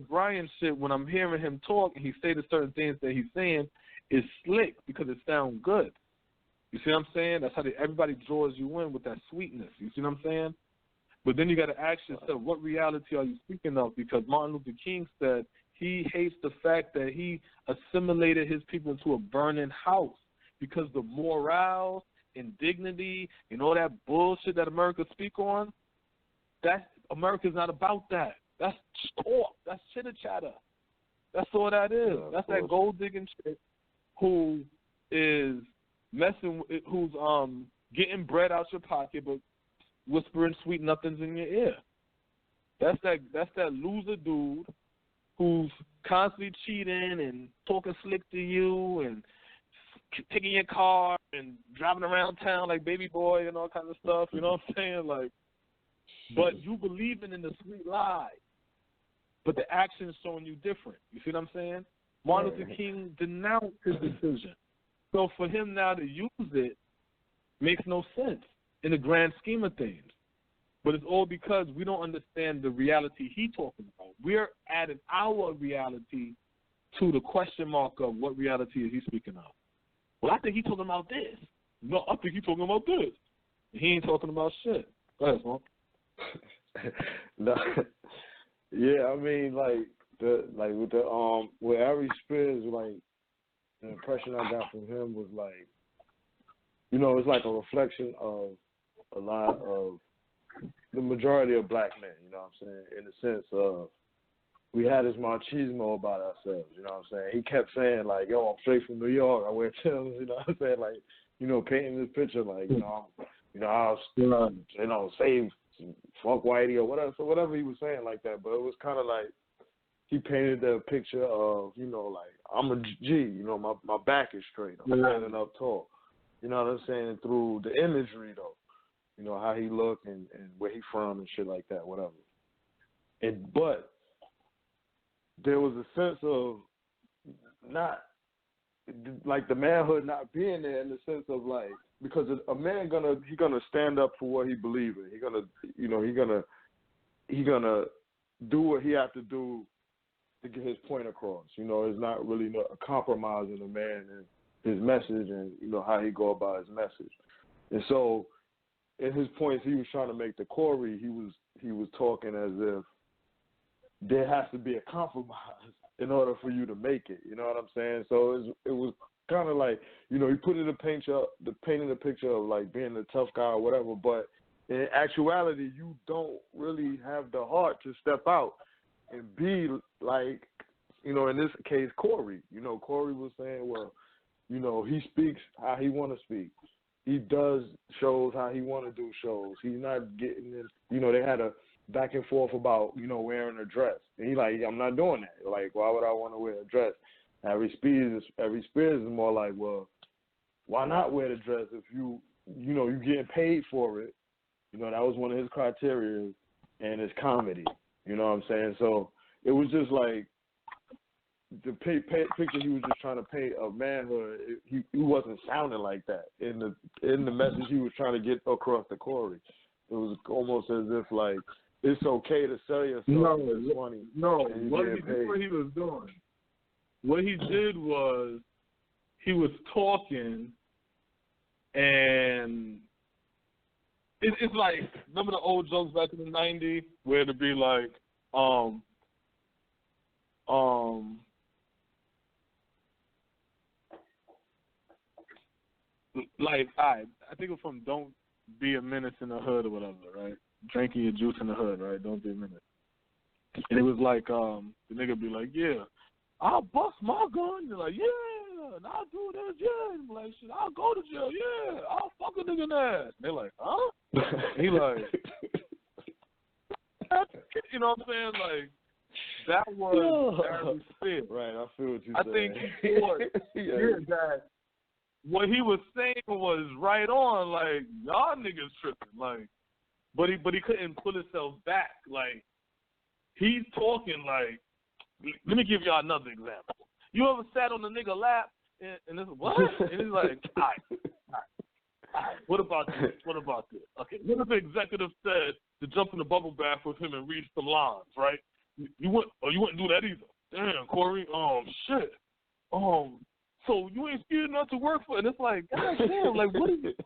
Bryant shit, when I'm hearing him talk and he say the certain things that he's saying, it's slick because it sounds good. You see what I'm saying? That's how everybody draws you in with that sweetness. You see what I'm saying? But then you got to ask yourself, what reality are you speaking of? Because Martin Luther King said he hates the fact that he assimilated his people into a burning house because the morale and dignity and all that bullshit that America speak on, America's not about that. That's talk. That's chitter-chatter. That's all that is. Yeah, that's that gold-digging shit who is who's getting bread out your pocket but whispering sweet nothings in your ear. That's that loser dude who's constantly cheating and talking slick to you and taking your car and driving around town like baby boy and all kinds of stuff. You know what I'm saying? Like, but you believing in the sweet lie, but the action's showing you different. You see what I'm saying? Martin Luther King denounced his decision. So for him now to use it makes no sense in the grand scheme of things. But it's all because we don't understand the reality he's talking about. We're adding our reality to the question mark of what reality is he speaking of. Well, I think he's talking about this. No, I think he's talking about this. He ain't talking about shit. Go ahead, Smoke. No. Yeah, I mean, with Aries Spears, like, the impression I got from him was like, you know, it's like a reflection of a lot of the majority of black men, you know what I'm saying, in the sense of we had this machismo about ourselves, you know what I'm saying. He kept saying, like, yo, I'm straight from New York, I wear Timbs, you know what I'm saying, like, you know, painting this picture, like, I'll save fuck whitey or whatever, so whatever he was saying like that, but it was kind of like he painted the picture of, you know, like, I'm a G, you know, my back is straight, I'm standing up tall, you know what I'm saying, through the imagery, though. you know, how he look and where he from and shit like that, whatever. But there was a sense of not, like, the manhood not being there, in the sense of, like, because a man he gonna stand up for what he believes in. He gonna do what he have to do to get his point across. You know, it's not really a compromise in a man and his message and, you know, how he go about his message. And so in his points he was trying to make to Corey, he was talking as if there has to be a compromise in order for you to make it. You know what I'm saying? So it was kind of like, you know, he painting the picture of, like, being a tough guy or whatever, but in actuality, you don't really have the heart to step out and be like, you know, in this case, Corey. You know, Corey was saying, well, you know, he speaks how he want to speak. He does shows how he want to do shows. He's not getting this, you know, they had a back and forth about, you know, wearing a dress. And he's like, I'm not doing that. Like, why would I want to wear a dress? Aries Spears is more like, well, why not wear the dress if you know, you getting paid for it? You know, that was one of his criteria, and it's comedy. You know what I'm saying? So it was just like the picture he was just trying to paint of manhood. He wasn't sounding like that in the message he was trying to get across to Corey. It was almost as if, like, it's okay to sell yourself. No, funny. No, what he was doing. What he did was he was talking, and it's like, remember the old jokes back in the 90s where it'd be like, like, I think it's from Don't Be a Menace in the Hood or whatever, right? Drinking your juice in the hood, right? Don't be a menace. And it was like, the nigga be like, yeah, I'll bust my gun. You're like, yeah, and I'll do this, yeah. And like, shit, I'll go to jail, yeah. I'll fuck a nigga in the ass. They're like, huh? And he like, you know what I'm saying? Like, that was Aries Spears. Right, I feel what you're saying. I think he thought that what he was saying was right on. Like, y'all niggas tripping. Like, but he couldn't pull himself back. Like, he's talking like, let me give y'all another example. You ever sat on the nigga lap and it's what? And he's like, all right. What about this? What about this? Okay, what if the executive said to jump in the bubble bath with him and read some lines, right? You wouldn't do that either. Damn, Corey. Shit. So you ain't scared not to work for it. And it's like, God damn, like, what is it?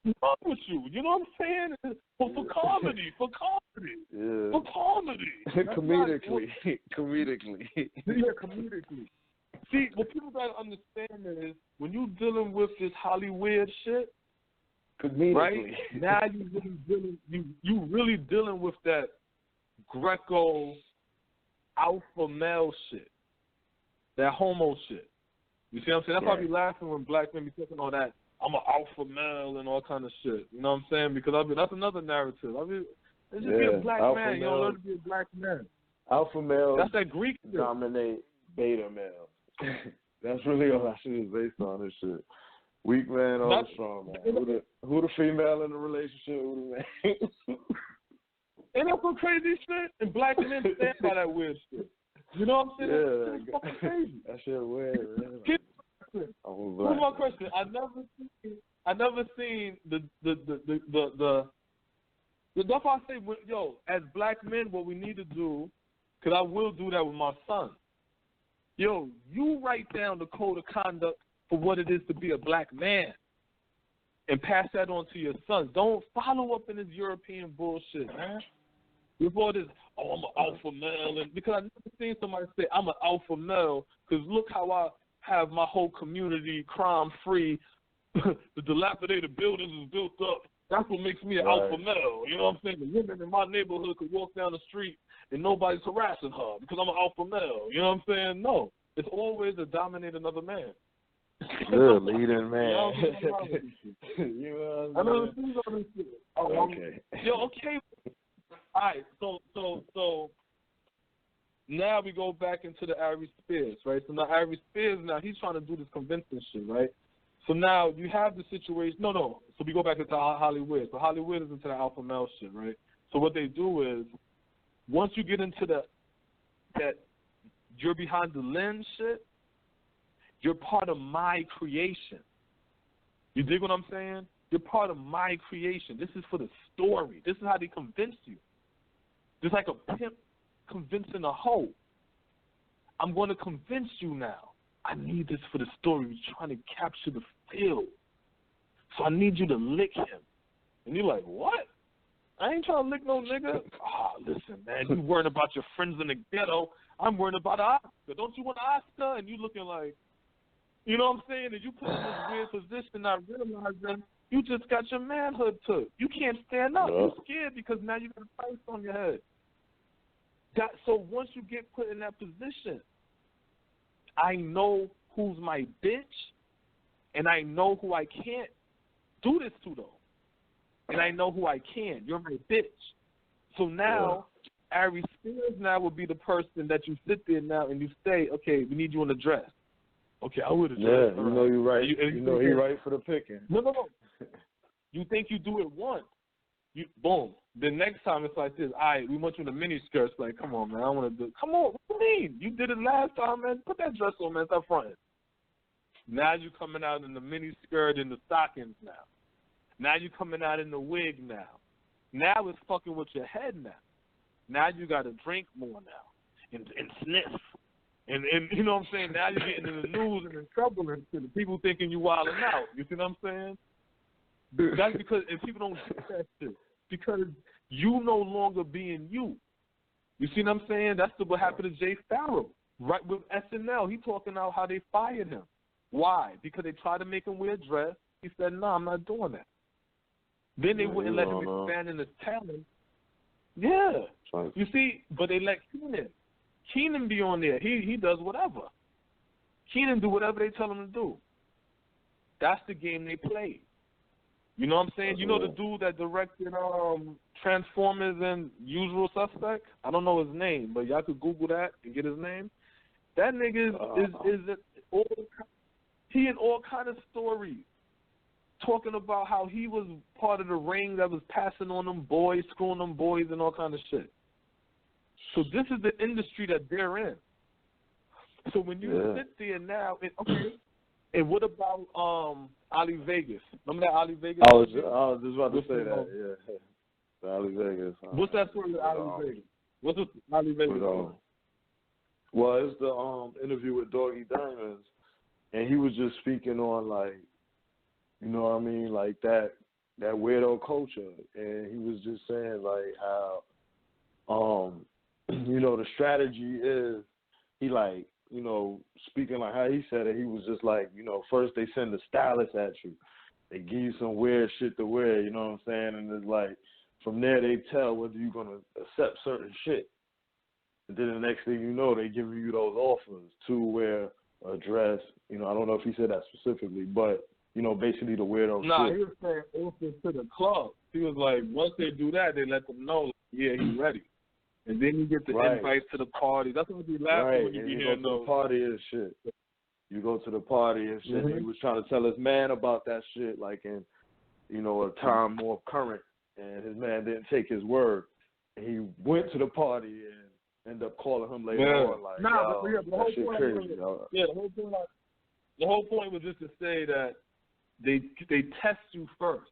What's wrong with you? You know what I'm saying? For comedy. For comedy. Yeah. For comedy. Comedically. Yeah, comedically. See, what people gotta understand is when you dealing with this Hollywood shit, comedically, right? Now you really dealing with that Greco alpha male shit, that homo shit. You see what I'm saying? That's why I be laughing when black men be talking all that. I'm an alpha male and all kind of shit. You know what I'm saying? Because that's another narrative. Let's just be a black man. Male. You don't learn to be a black man. Alpha male. That's that Greek shit. Dominate beta male. That's really all that shit is based on. This shit. Weak man or the strong man. Who the female in the relationship? Who the man? Ain't that some crazy shit? And black men stand by that weird shit. You know what I'm saying? Yeah, that's fucking crazy. That shit weird. Here's my question. I never seen the that's why I say, yo, as black men, what we need to do, because I will do that with my son. Yo, you write down the code of conduct for what it is to be a black man and pass that on to your sons. Don't follow up in this European bullshit, man. With all this, I'm an alpha male, and because I never seen somebody say I'm an alpha male, because look how I have my whole community crime-free. The dilapidated buildings is built up. That's what makes me an alpha male. You know what I'm saying? The women in my neighborhood could walk down the street and nobody's harassing her because I'm an alpha male. You know what I'm saying? No. It's always to dominate another man. Good leading man. You know what I'm saying? I never seen all this shit. Okay. Yo, okay. All right. So now we go back into the Aries Spears, right? So now Aries Spears, now he's trying to do this convincing shit, right? So now you have the situation. No. So we go back into Hollywood. So Hollywood is into the alpha male shit, right? So what they do is, once you get into that you're behind the lens shit, you're part of my creation. You dig what I'm saying? You're part of my creation. This is for the story. This is how they convince you. Just like a pimp convincing a hoe. I'm going to convince you now. I need this for the story. We're trying to capture the feel. So I need you to lick him. And you're like, what? I ain't trying to lick no nigga. Listen, man, you worrying about your friends in the ghetto. I'm worrying about an Oscar. Don't you want an Oscar? And you looking like, you know what I'm saying? And you put in this weird position, not realizing you just got your manhood took. You can't stand up. You're scared because now you got a price on your head. So once you get put in that position, I know who's my bitch, and I know who I can't do this to, though. And I know who I can. You're my bitch. So now, Aries Spears now would be the person that you sit there now and you say, okay, we need you in the dress. Okay, I would have dressed. Yeah, you know you're right. You know he's right for the picking. No. You think you do it once. Boom. The next time it's like this. All right, we want you in the mini skirts. Like, come on, man. I want to do. Come on. What do you mean? You did it last time, man. Put that dress on, man. Stop fronting. Now you coming out in the mini skirt and the stockings now. Now you coming out in the wig now. Now it's fucking with your head now. Now you got to drink more now and sniff. And you know what I'm saying? Now you're getting in the news and in trouble and shit. People thinking you wilding out. You see what I'm saying? That's because, and people don't get that shit, because you no longer being you. You see what I'm saying? That's what happened to Jay Farrow, right, with SNL. He talking about how they fired him. Why? Because they tried to make him wear a dress. He said, no, I'm not doing that. Then they wouldn't let him expand in his talent. Yeah. You see, but they let Keenan. Keenan be on there. He does whatever. Keenan do whatever they tell him to do. That's the game they play. You know what I'm saying? You know the dude that directed Transformers and Usual Suspect? I don't know his name, but y'all could Google that and get his name. That nigga he in all kind of stories, talking about how he was part of the ring that was passing on them boys, screwing them boys and all kind of shit. So this is the industry that they're in. So when you sit there now, and what about Ali Vegas? Remember that Ali Vegas? I was just about to say that. Yeah, the Ali Vegas. What's that story with Ali Vegas? What's this Ali Vegas? Well, it's the interview with Doggy Diamonds, and he was just speaking on, like, you know what I mean, like that weirdo culture, and he was just saying like how, you know, the strategy is he, like, you know, speaking like how he said it, he was just like, you know, first they send the stylist at you. They give you some weird shit to wear, you know what I'm saying? And it's like, from there they tell whether you're going to accept certain shit. And then the next thing you know, they giving you those offers to wear a dress. You know, I don't know if he said that specifically, but, you know, basically the weirdo shit. Nah, he was saying offers to the club. He was like, once they do that, they let them know, yeah, he's ready. And then you get the invite to the party. That's what we laughing when you be hearing those. You go to the party and shit. You go to the party and shit. Mm-hmm. He was trying to tell his man about that shit, like in, you know, a time more current. And his man didn't take his word. And he went to the party and ended up calling him later on. Like, the whole point crazy, the whole point was just to say that they test you first.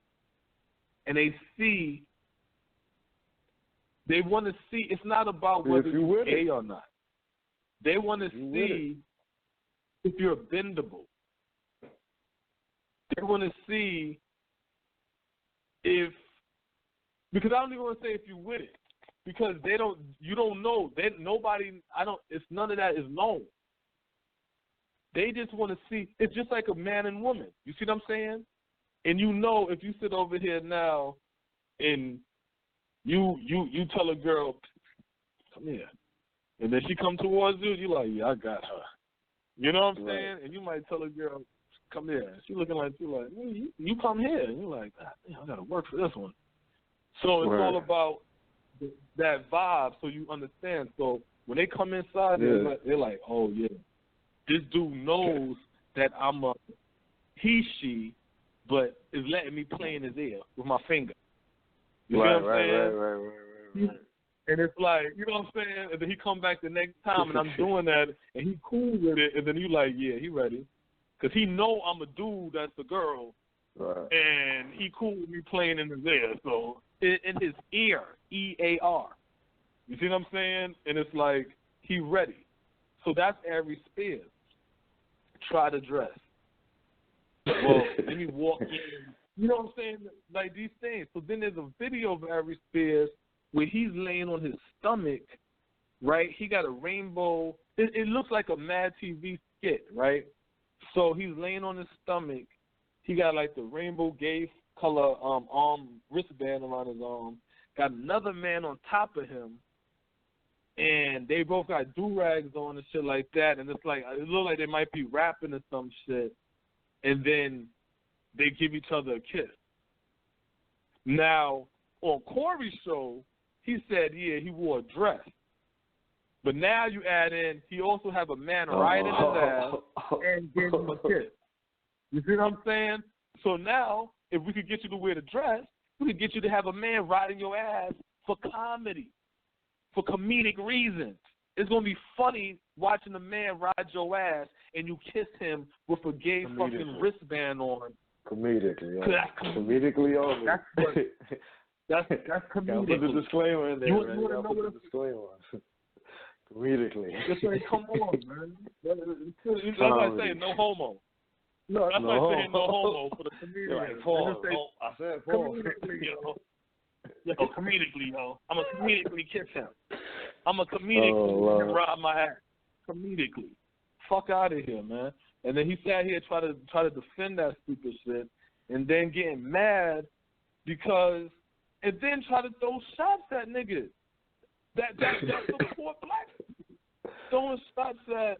And they see. They want to see. It's not about whether you're gay or not. They want to see if you're bendable. They want to see if, because I don't even want to say if you're with it, because you don't know. It's none of that is known. They just want to see. It's just like a man and woman. You see what I'm saying? And you know, if you sit over here now and you tell a girl, come here, and then she come towards you, you like, yeah, I got her. You know what I'm saying? And you might tell a girl, come here. And she looking like you, like, you come here, and you're like, I gotta work for this one. So it's all about that vibe, so you understand. So when they come inside, they're like, oh yeah, this dude knows that I'm a she, but is letting me play in his ear with my finger. You right, see what I'm saying? Right. And it's like, you know what I'm saying? And then he come back the next time, and I'm doing that, and he cool with it, and then you like, yeah, he ready. Because he know I'm a dude that's a girl, right. And he cool with me playing in his ear. So, in his ear, E-A-R. You see what I'm saying? And it's like, he ready. So that's Aries Spears. Try to dress. Well, let me walk in. You know what I'm saying? Like these things. So then there's a video of Aries Spears where he's laying on his stomach, right? He got a rainbow. It looks like a Mad TV skit, right? So he's laying on his stomach. He got like the rainbow gay color arm wristband around his arm. Got another man on top of him, and they both got do-rags on and shit like that. And it's like, it looks like they might be rapping or some shit. And then they give each other a kiss. Now, on Corey's show, he said, yeah, he wore a dress. But now you add in, he also have a man riding his ass and gave him a kiss. You see what I'm saying? So now, if we could get you to wear the dress, we could get you to have a man riding your ass for comedy, for comedic reasons. It's going to be funny watching a man ride your ass and you kiss him with a gay fucking wristband on. Comedically, yeah. Comedically only. That's comedic. Put the disclaimer in there, man. You gotta put the disclaimer. Comedically. Just like, come on, man. That's why I say no homo. No, that's why I say no homo for the comedian. Like, Paul, I said Paul. Comedically, yo. I'm a comedically kiss him. I'm a comedically rob my ass. Comedically. Fuck out of here, man. And then he sat here try to defend that stupid shit, and then getting mad because, and then try to throw shots at niggas that support black people. Throwing shots at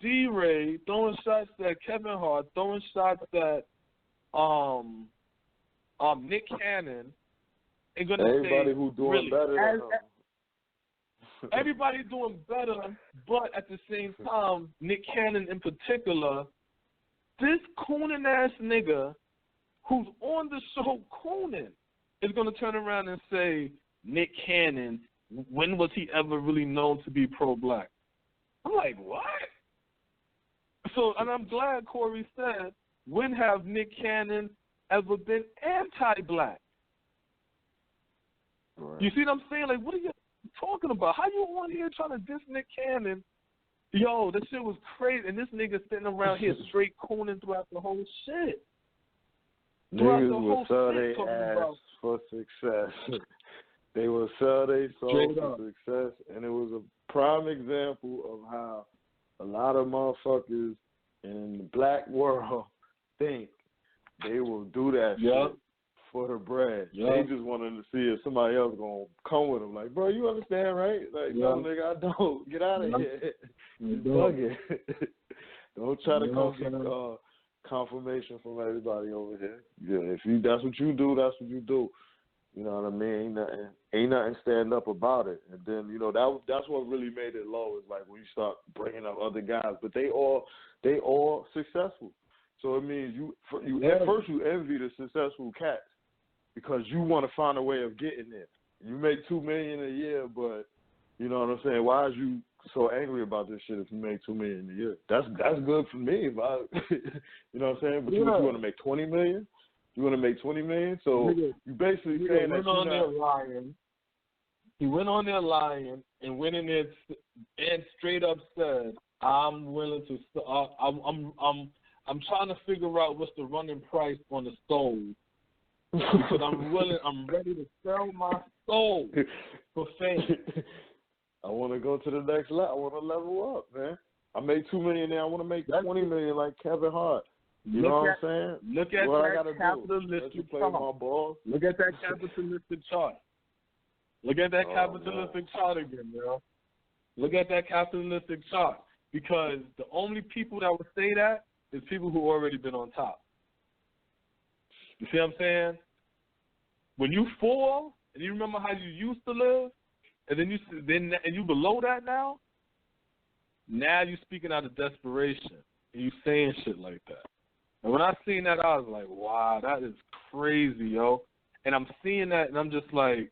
D-Ray, throwing shots at Kevin Hart, throwing shots at Nick Cannon, and gonna everybody say, who doing really, better. Everybody doing better, but at the same time, Nick Cannon in particular, this cooning ass nigga who's on the show cooning is going to turn around and say, Nick Cannon, when was he ever really known to be pro-black? I'm like, what? So, and I'm glad Corey said, when have Nick Cannon ever been anti-black? Right. You see what I'm saying? Like, what are you talking about? How you on here trying to diss Nick Cannon? Yo, this shit was crazy, and this nigga sitting around here straight cooning throughout the whole shit. Niggas will sell their ass for success. They will sell their soul for success, and it was a prime example of how a lot of motherfuckers in the black world think they will do that shit for the bread. They just wanted to see if somebody else gonna come with them. Like, bro, you understand, right? Like, no, nigga, I don't. Get out of here. You bugging. Don't try to come get confirmation from everybody over here. Yeah, if that's what you do, that's what you do. You know what I mean? Ain't nothing stand up about it. And then, you know, that's what really made it low, is like when you start bringing up other guys. But they all successful. So it means at first you envy the successful cats because you want to find a way of getting there. You make $2 million a year, but you know what I'm saying? Why is you so angry about this shit if you make $2 million a year? That's good for me. If you know what I'm saying? But you want to make $20 million? You want to make $20 million? So you basically saying that you're not lying. He went on there lying and went in there and straight up said, "I'm willing to. I'm trying to figure out what's the running price on the stove because I'm ready to sell my soul for fame. I want to go to the next level. I want to level up, man. I made $2 million now. I want to make $20 million like Kevin Hart. You know what I'm saying? Look at that capitalistic chart. Look at that capitalistic chart. Look at that capitalistic chart again, bro. Look at that capitalistic chart. Because the only people that would say that is people who already been on top. You see what I'm saying? When you fall and you remember how you used to live, and then you below that now you speaking out of desperation and you saying shit like that. And when I seen that, I was like, wow, that is crazy, yo. And I'm seeing that, and I'm just like,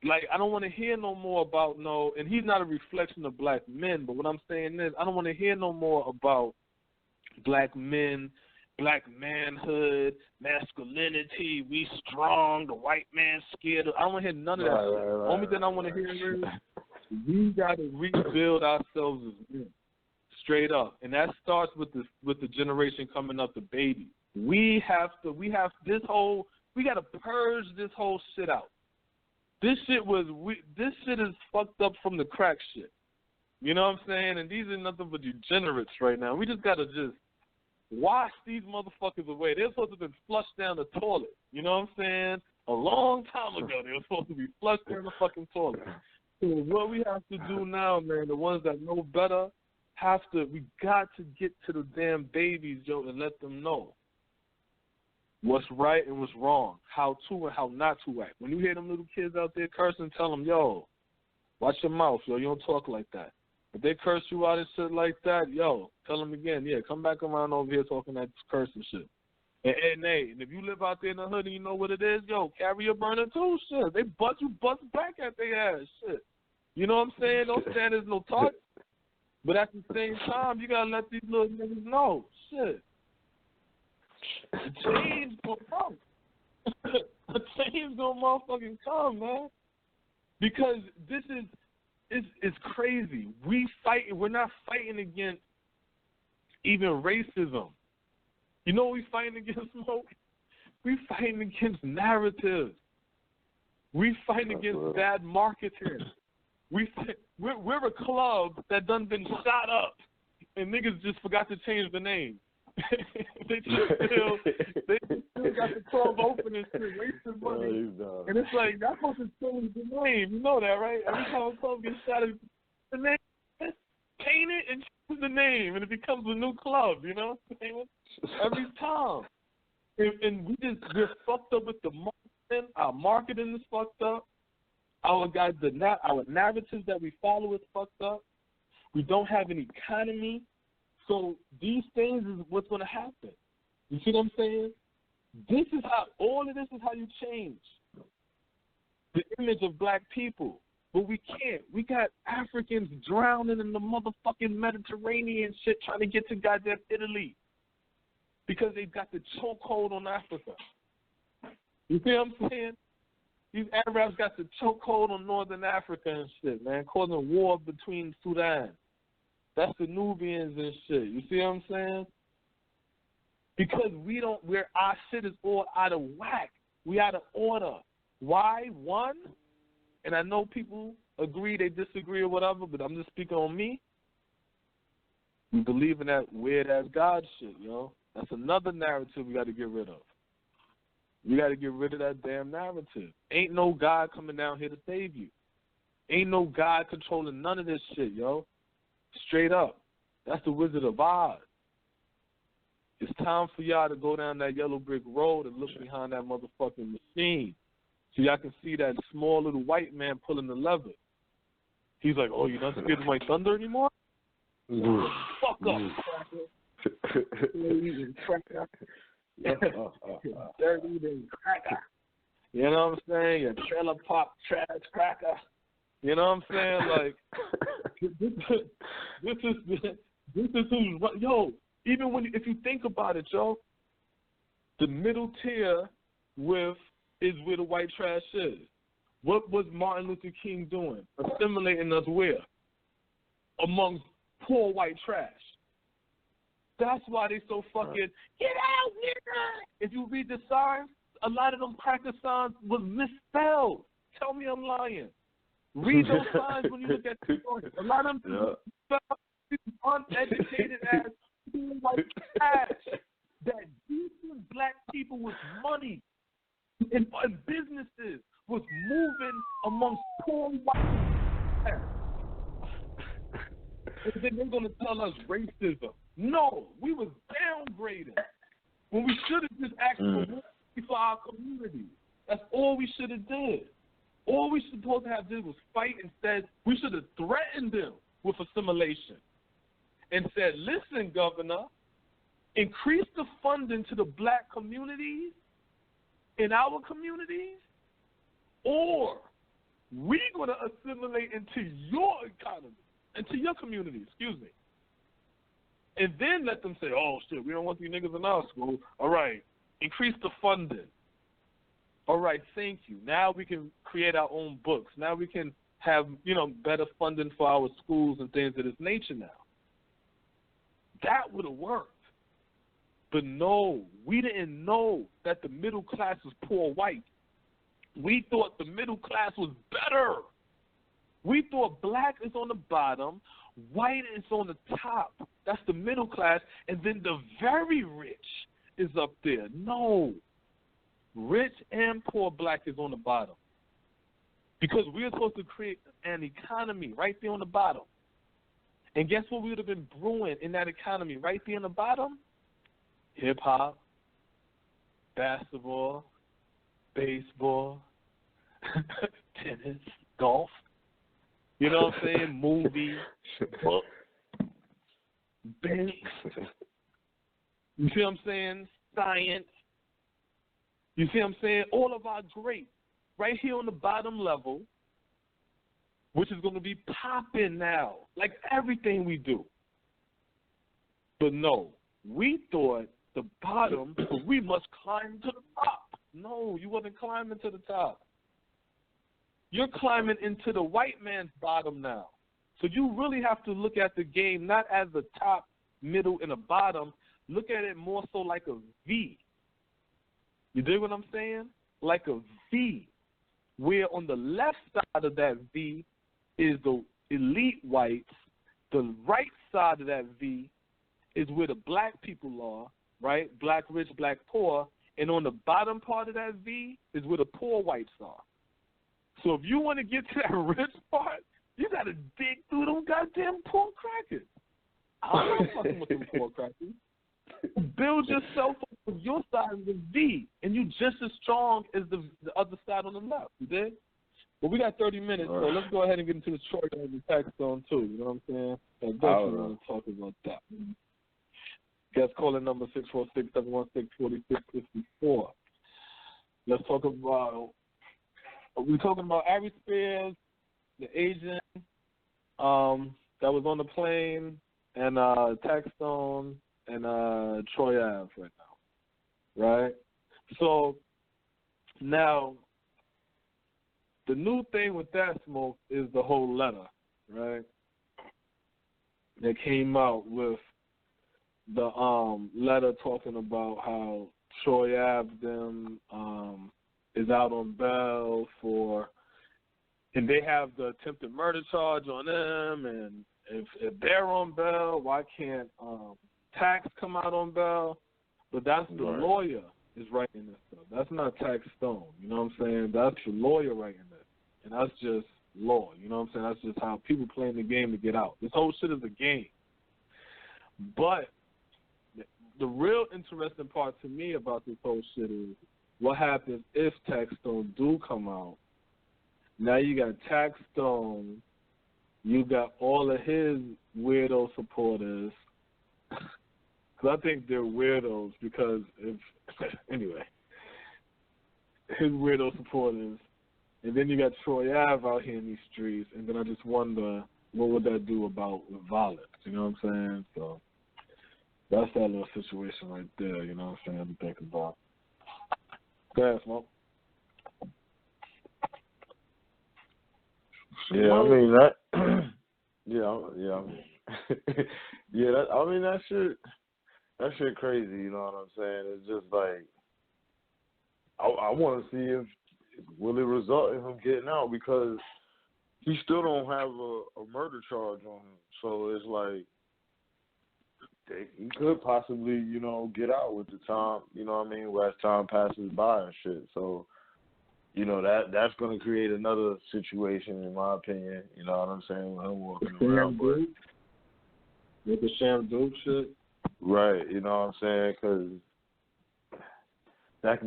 I don't want to hear no more about and he's not a reflection of black men, but what I'm saying is I don't want to hear no more about black men, black manhood, masculinity, we strong, the white man scared. I don't want to hear none of that shit. The only thing I want to hear is we got to rebuild ourselves as men, straight up. And that starts with the generation coming up, the baby. We got to purge this whole shit out. This shit is fucked up from the crack shit. You know what I'm saying? And these are nothing but degenerates right now. We just got to just wash these motherfuckers away. They're supposed to have been flushed down the toilet. You know what I'm saying? A long time ago, they were supposed to be flushed down the fucking toilet. So what we have to do now, man, the ones that know better, we got to get to the damn babies, yo, and let them know what's right and what's wrong, how to and how not to act. When you hear them little kids out there cursing, tell them, yo, watch your mouth, yo, you don't talk like that. If they curse you out and shit like that, yo, tell them again, yeah, come back around over here talking that cursing shit. And if you live out there in the hood and you know what it is, yo, carry your burner too, shit. They you bust back at their ass, shit. You know what I'm saying? Don't stand as no target. But at the same time, you gotta let these little niggas know, shit. The change gonna come. The change gonna motherfucking come, man. Because this is it's crazy. We're not fighting against even racism. You know what we fighting against, Smoke? We fighting against narratives. We fighting against bad marketing. We're a club that done been shot up, and niggas just forgot to change the name. they still got the club open and shit, wasting money. And it's like, y'all supposed to change the name. You know that, right? Every time a club gets shot, the name, paint it and change the name, and it becomes a new club, you know? Every time. And we're fucked up with the marketing. Our marketing is fucked up. Our narratives that we follow is fucked up. We don't have an economy. So these things is what's going to happen. You see what I'm saying? All of this is how you change the image of black people. But we can't. We got Africans drowning in the motherfucking Mediterranean shit trying to get to goddamn Italy because they've got the chokehold on Africa. You see what I'm saying? These Arabs got the chokehold on Northern Africa and shit, man, causing a war between Sudan. That's the Nubians and shit. You see what I'm saying? Because our shit is all out of whack. We out of order. Why? One, and I know people agree, they disagree or whatever, but I'm just speaking on me. We believe in that weird-ass God shit, yo. That's another narrative we got to get rid of. We got to get rid of that damn narrative. Ain't no God coming down here to save you. Ain't no God controlling none of this shit, yo. Straight up. That's the Wizard of Oz. It's time for y'all to go down that yellow brick road and look behind that motherfucking machine so y'all can see that small little white man pulling the lever. He's like, oh, you're not scared of my thunder anymore? Fuck up, cracker. Dirty than cracker. You know what I'm saying? Your trailer pop trash cracker. You know what I'm saying? Like, this is who's, yo, even if you think about it, yo, the middle tier is where the white trash is. What was Martin Luther King doing? Assimilating us where? Amongst poor white trash. That's why they so fucking, get out, nigga! If you read the signs, a lot of them cracker signs was misspelled. Tell me I'm lying. Read those signs when you look at the story. A lot of them uneducated ass white trash. That decent black people with money and businesses was moving amongst poor white trash. And then they're going to tell us racism. No, we was downgraded when we should have just asked for our community. That's all we should have did. All we supposed to have did was fight. Instead, we should have threatened them with assimilation and said, listen, governor, increase the funding to the black communities in our communities, or we're going to assimilate into your economy, into your community, excuse me. And then let them say, oh, shit, we don't want these niggas in our school. All right, increase the funding. All right, thank you. Now we can create our own books. Now we can have, better funding for our schools and things of this nature now. That would have worked. But no, we didn't know that the middle class was poor white. We thought the middle class was better. We thought black is on the bottom, white is on the top. That's the middle class. And then the very rich is up there. No. Rich and poor black is on the bottom. Because we are supposed to create an economy right there on the bottom. And guess what we would have been brewing in that economy right there on the bottom? Hip-hop, basketball, baseball, tennis, golf, you know what I'm saying, movies, books, banks, you see what I'm saying, science, you see what I'm saying, all of our greats right here on the bottom level, which is going to be popping now, like everything we do. But no, we thought the bottom, so we must climb to the top. No, you wasn't climbing to the top. You're climbing into the white man's bottom now. So you really have to look at the game not as the top, middle, and the bottom. Look at it more so like a V. You dig what I'm saying? Like a V, where on the left side of that V is the elite whites. The right side of that V is where the black people are, right? Black rich, black poor. And on the bottom part of that V is where the poor whites are. So if you want to get to that rich part, you got to dig through them goddamn poor crackers. I'm not fucking with them poor crackers. Build yourself up with your side of the V, and you just as strong as the other side on the left. You did? Well, we got 30 minutes, so let's go ahead and get into the short of the Taxstone too. You know what I'm saying? I definitely want to talk about that. Guest calling number 646-716-4654. Let's talk about. We're talking about Aries Spears, the Asian that was on the plane, and Taxstone and Troy Ave right now, right? So now the new thing with that smoke is the whole letter, right? That came out with the letter talking about how Troy Ave them is out on bail for, and they have the attempted murder charge on them, and if they're on bail, why can't Tax come out on bail? But that's the lawyer is writing this stuff. That's not Taxstone. You know what I'm saying? That's the lawyer writing it, and that's just law. You know what I'm saying? That's just how people playing the game to get out. This whole shit is a game. But the real interesting part to me about this whole shit is what happens if Taxstone do come out. Now you got Taxstone, you got all of his weirdo supporters. Because I think they're weirdos because anyway, his weirdo supporters. And then you got Troy Ave out here in these streets, and then I just wonder what would that do about violence, you know what I'm saying? So that's that little situation right there, you know what I'm saying, to think about. Go ahead, Smoke. Yeah, I mean that. yeah. Yeah, that shit crazy. You know what I'm saying? It's just like I want to see if will it result in him getting out, because he still don't have a murder charge on him. So it's like he could possibly, get out with the time. You know what I mean? As time passes by and shit. So. That's going to create another situation, in my opinion. You know what I'm saying? When I'm walking around, with the sham dope shit, right? You know what I'm saying? Because that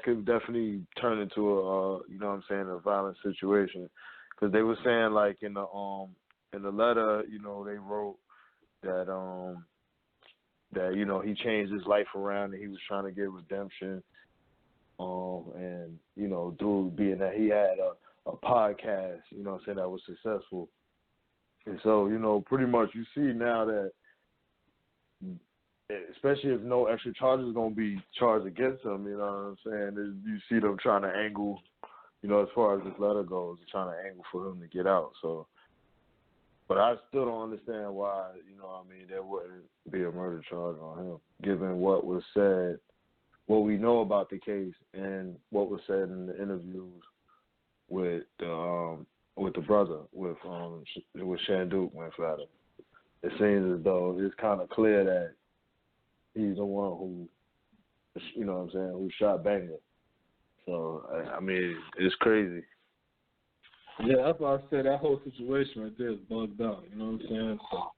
could definitely turn into a a violent situation. Because they were saying, like, in the letter, they wrote that that, you know, he changed his life around and he was trying to get redemption. And, you know, through being that he had a podcast, you know what I'm saying, that was successful. And so, you know, pretty much you see now that, especially if no extra charges are going to be charged against him, you know what I'm saying, you see them trying to angle, you know, as far as this letter goes, they're trying to angle for him to get out. So, but I still don't understand why, you know what I mean, there wouldn't be a murder charge on him, given what was said, what we know about the case, and what was said in the interviews with the brother, with Shanduke went flat. It seems as though it's kind of clear that he's the one who, you know what I'm saying, who shot Banger. So, I mean, it's crazy. Yeah, that's why I said that whole situation right there is bugged out, you know what I'm saying? So,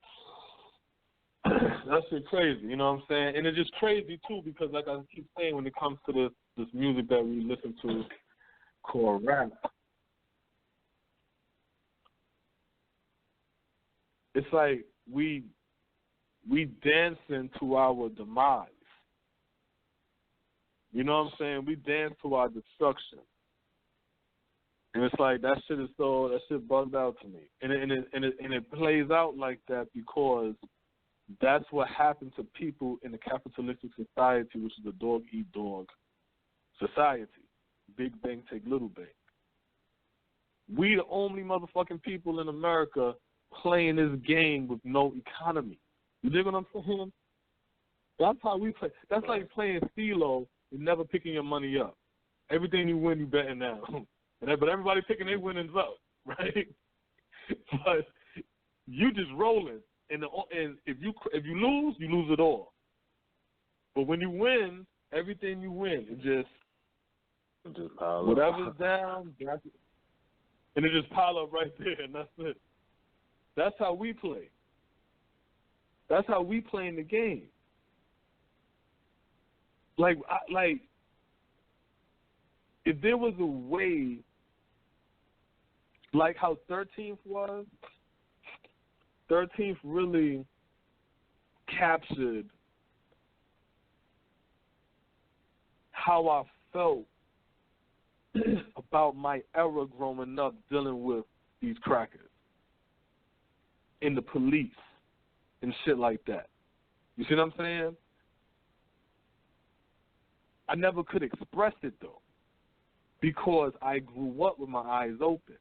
that's shit crazy, you know what I'm saying? And it's just crazy, too, because like I keep saying, when it comes to this music that we listen to called rap, it's like we dancing to our demise. You know what I'm saying? We dance to our destruction. And it's like that shit bugged out to me. And it plays out like that because that's what happened to people in the capitalistic society, which is a dog-eat-dog society. Big bang take little bang. We the only motherfucking people in America playing this game with no economy. You dig what I'm saying? That's how we play. That's like playing CeeLo and never picking your money up. Everything you win, you betting down. But everybody picking their winnings up, right? But you just rolling, and if you lose, you lose it all. But when you win, everything you win, it just whatever's down, and it just pile up right there, and that's it. That's how we play. That's how we play in the game. Like if there was a way, like how 13th was, 13th really captured how I felt about my era growing up dealing with these crackers and the police and shit like that. You see what I'm saying? I never could express it, though, because I grew up with my eyes open.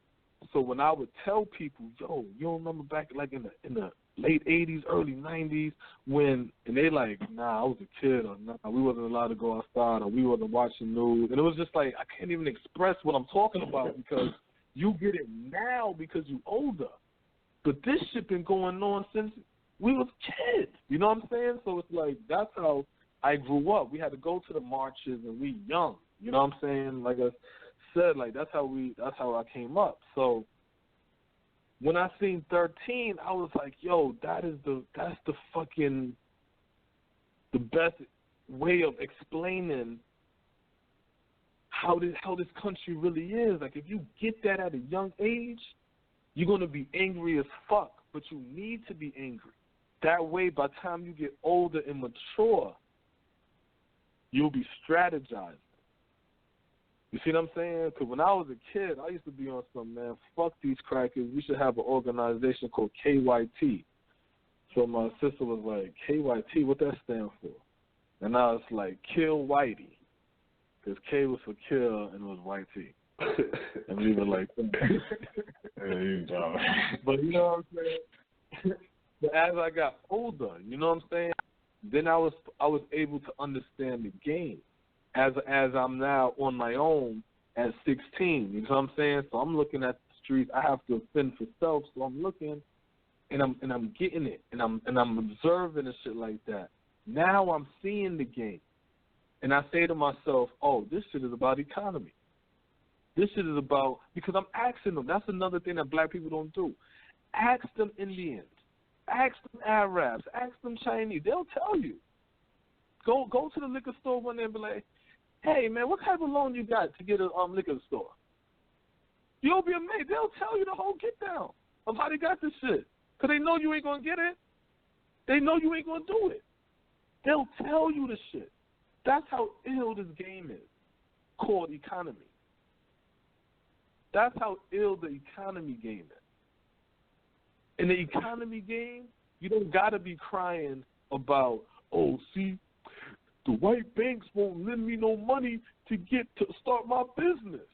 So when I would tell people, yo, you don't remember back like in the late 80s, early 90s, and they like, nah, I was a kid, or nah, we wasn't allowed to go outside, or we wasn't watching news. And it was just like, I can't even express what I'm talking about because you get it now because you older. But this shit been going on since we was kids. You know what I'm saying? So it's like, that's how I grew up. We had to go to the marches and we young. You know what I'm saying? Like I said, like that's how I came up. So when I seen 13, I was like, yo, that's the best way of explaining how this country really is. Like if you get that at a young age, you're gonna be angry as fuck, but you need to be angry. That way, by the time you get older and mature, you'll be strategizing. You see what I'm saying? Because when I was a kid, I used to be on some, man, fuck these crackers. We should have an organization called KYT. So my sister was like, KYT, what that stand for? And I was like, Kill Whitey. Because K was for kill and it was YT. And we were like, but you know what I'm saying? But as I got older, you know what I'm saying? Then I was able to understand the game. As I'm now on my own at 16, you know what I'm saying? So I'm looking at the streets. I have to fend for self, so I'm looking, and I'm getting it, and I'm observing and shit like that. Now I'm seeing the game, and I say to myself, oh, this shit is about economy. This shit is about, because I'm asking them. That's another thing that black people don't do. Ask them Indians, ask them Arabs, ask them Chinese. They'll tell you. Go to the liquor store one day and be like, hey, man, what type of loan you got to get a liquor store? You'll be amazed. They'll tell you the whole get down of how they got this shit. Because they know you ain't going to get it. They know you ain't going to do it. They'll tell you the shit. That's how ill this game is, called economy. That's how ill the economy game is. In the economy game, you don't got to be crying about, oh, see, the white banks won't lend me no money to start my business.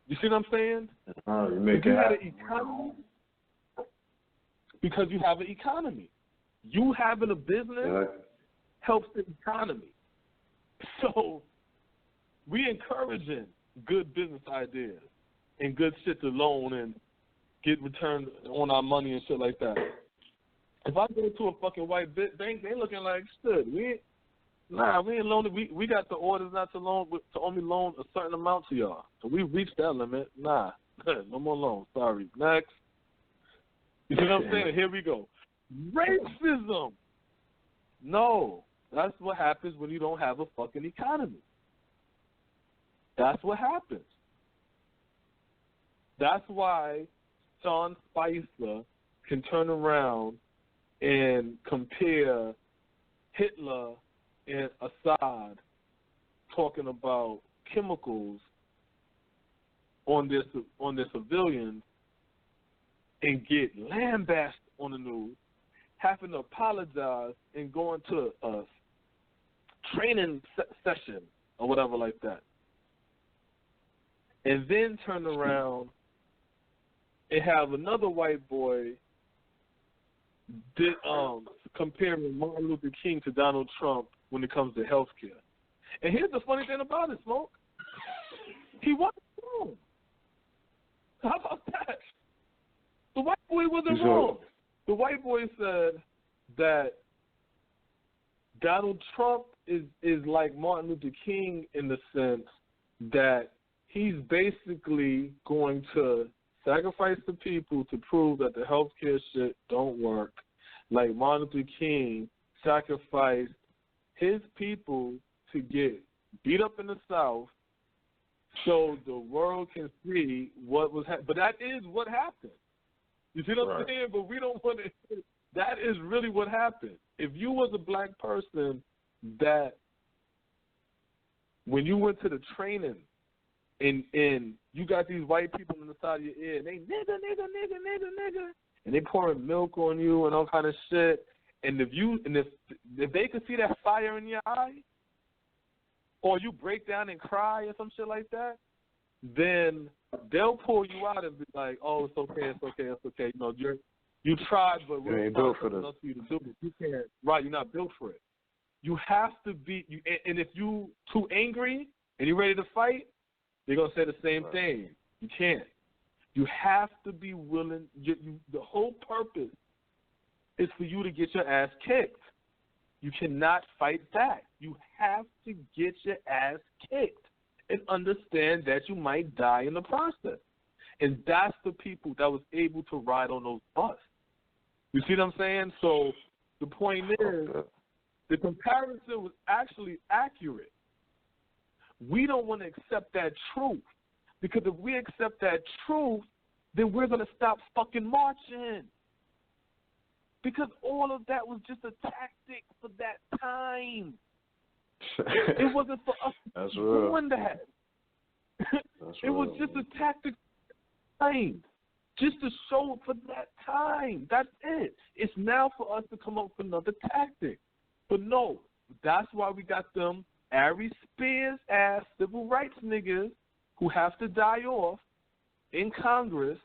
You see what I'm saying? Oh, you make it happen. Because you have an economy. You having a business helps the economy. So we encouraging good business ideas and good shit to loan and get returned on our money and shit like that. If I go to a fucking white bank, they looking like shit. We ain't loaning. We got the orders not to loan, to only loan a certain amount to y'all. So we reached that limit. Nah, no more loans. Sorry. Next. You see what I'm saying? Here we go. Racism. No, that's what happens when you don't have a fucking economy. That's what happens. That's why Sean Spicer can turn around and compare Hitler and Assad talking about chemicals on their civilians and get lambasted on the news, having to apologize and going to a training session or whatever like that. And then turn around and have another white boy comparing Martin Luther King to Donald Trump when it comes to health care. And here's the funny thing about it, Smoke. He wasn't wrong. How about that? The white boy wasn't wrong. The white boy said that Donald Trump is like Martin Luther King in the sense that he's basically going to sacrifice the people to prove that the healthcare shit don't work. Like Martin Luther King sacrificed his people to get beat up in the South so the world can see what was happening. But that is what happened. You see what I'm saying? But we don't want to. That is really what happened. If you was a black person that when you went to the training and you got these white people on the side of your ear and they nigga, and they pouring milk on you and all kind of shit, and if they could see that fire in your eye, or you break down and cry or some shit like that, then they'll pull you out and be like, "Oh, it's okay. You know, you tried, but you ain't built for this. Else for you to do it. You can't. Right? You're not built for it. You have to be. And if you too angry and you're ready to fight, they're gonna say the same thing. You can't. You have to be willing. The whole purpose is for you to get your ass kicked. You cannot fight back. You have to get your ass kicked and understand that you might die in the process. And that's the people that was able to ride on those buses. You see what I'm saying? So the point is, the comparison was actually accurate. We don't want to accept that truth, because if we accept that truth, then we're going to stop fucking marching. Because all of that was just a tactic for that time. It wasn't for us to be doing that. It was just a tactic for time, just to show up for that time. That's it. It's now for us to come up with another tactic. But no, that's why we got them Aries Spears ass civil rights niggas who have to die off in Congress,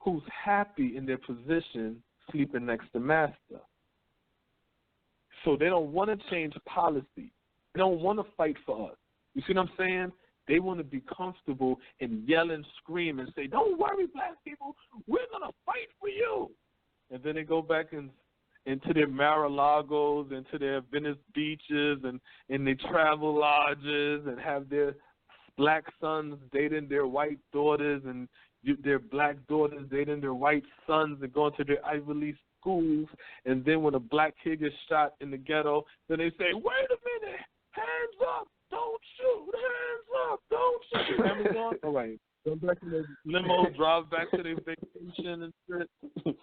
who's happy in their position sleeping next to master. So they don't want to change policy. They don't want to fight for us. You see what I'm saying? They want to be comfortable and yell and scream and say, "Don't worry, black people, we're going to fight for you." And then they go back into their Mar-a-Lagos, into their Venice beaches, and they travel lodges and have their black sons dating their white daughters and their black daughters dating their white sons and going to their Ivy League schools. And then when a black kid gets shot in the ghetto, then they say, "Wait a minute, hands up, don't shoot, hands up, don't shoot." Amazon, all right. Go back to the limo, drive back to their vacation and shit.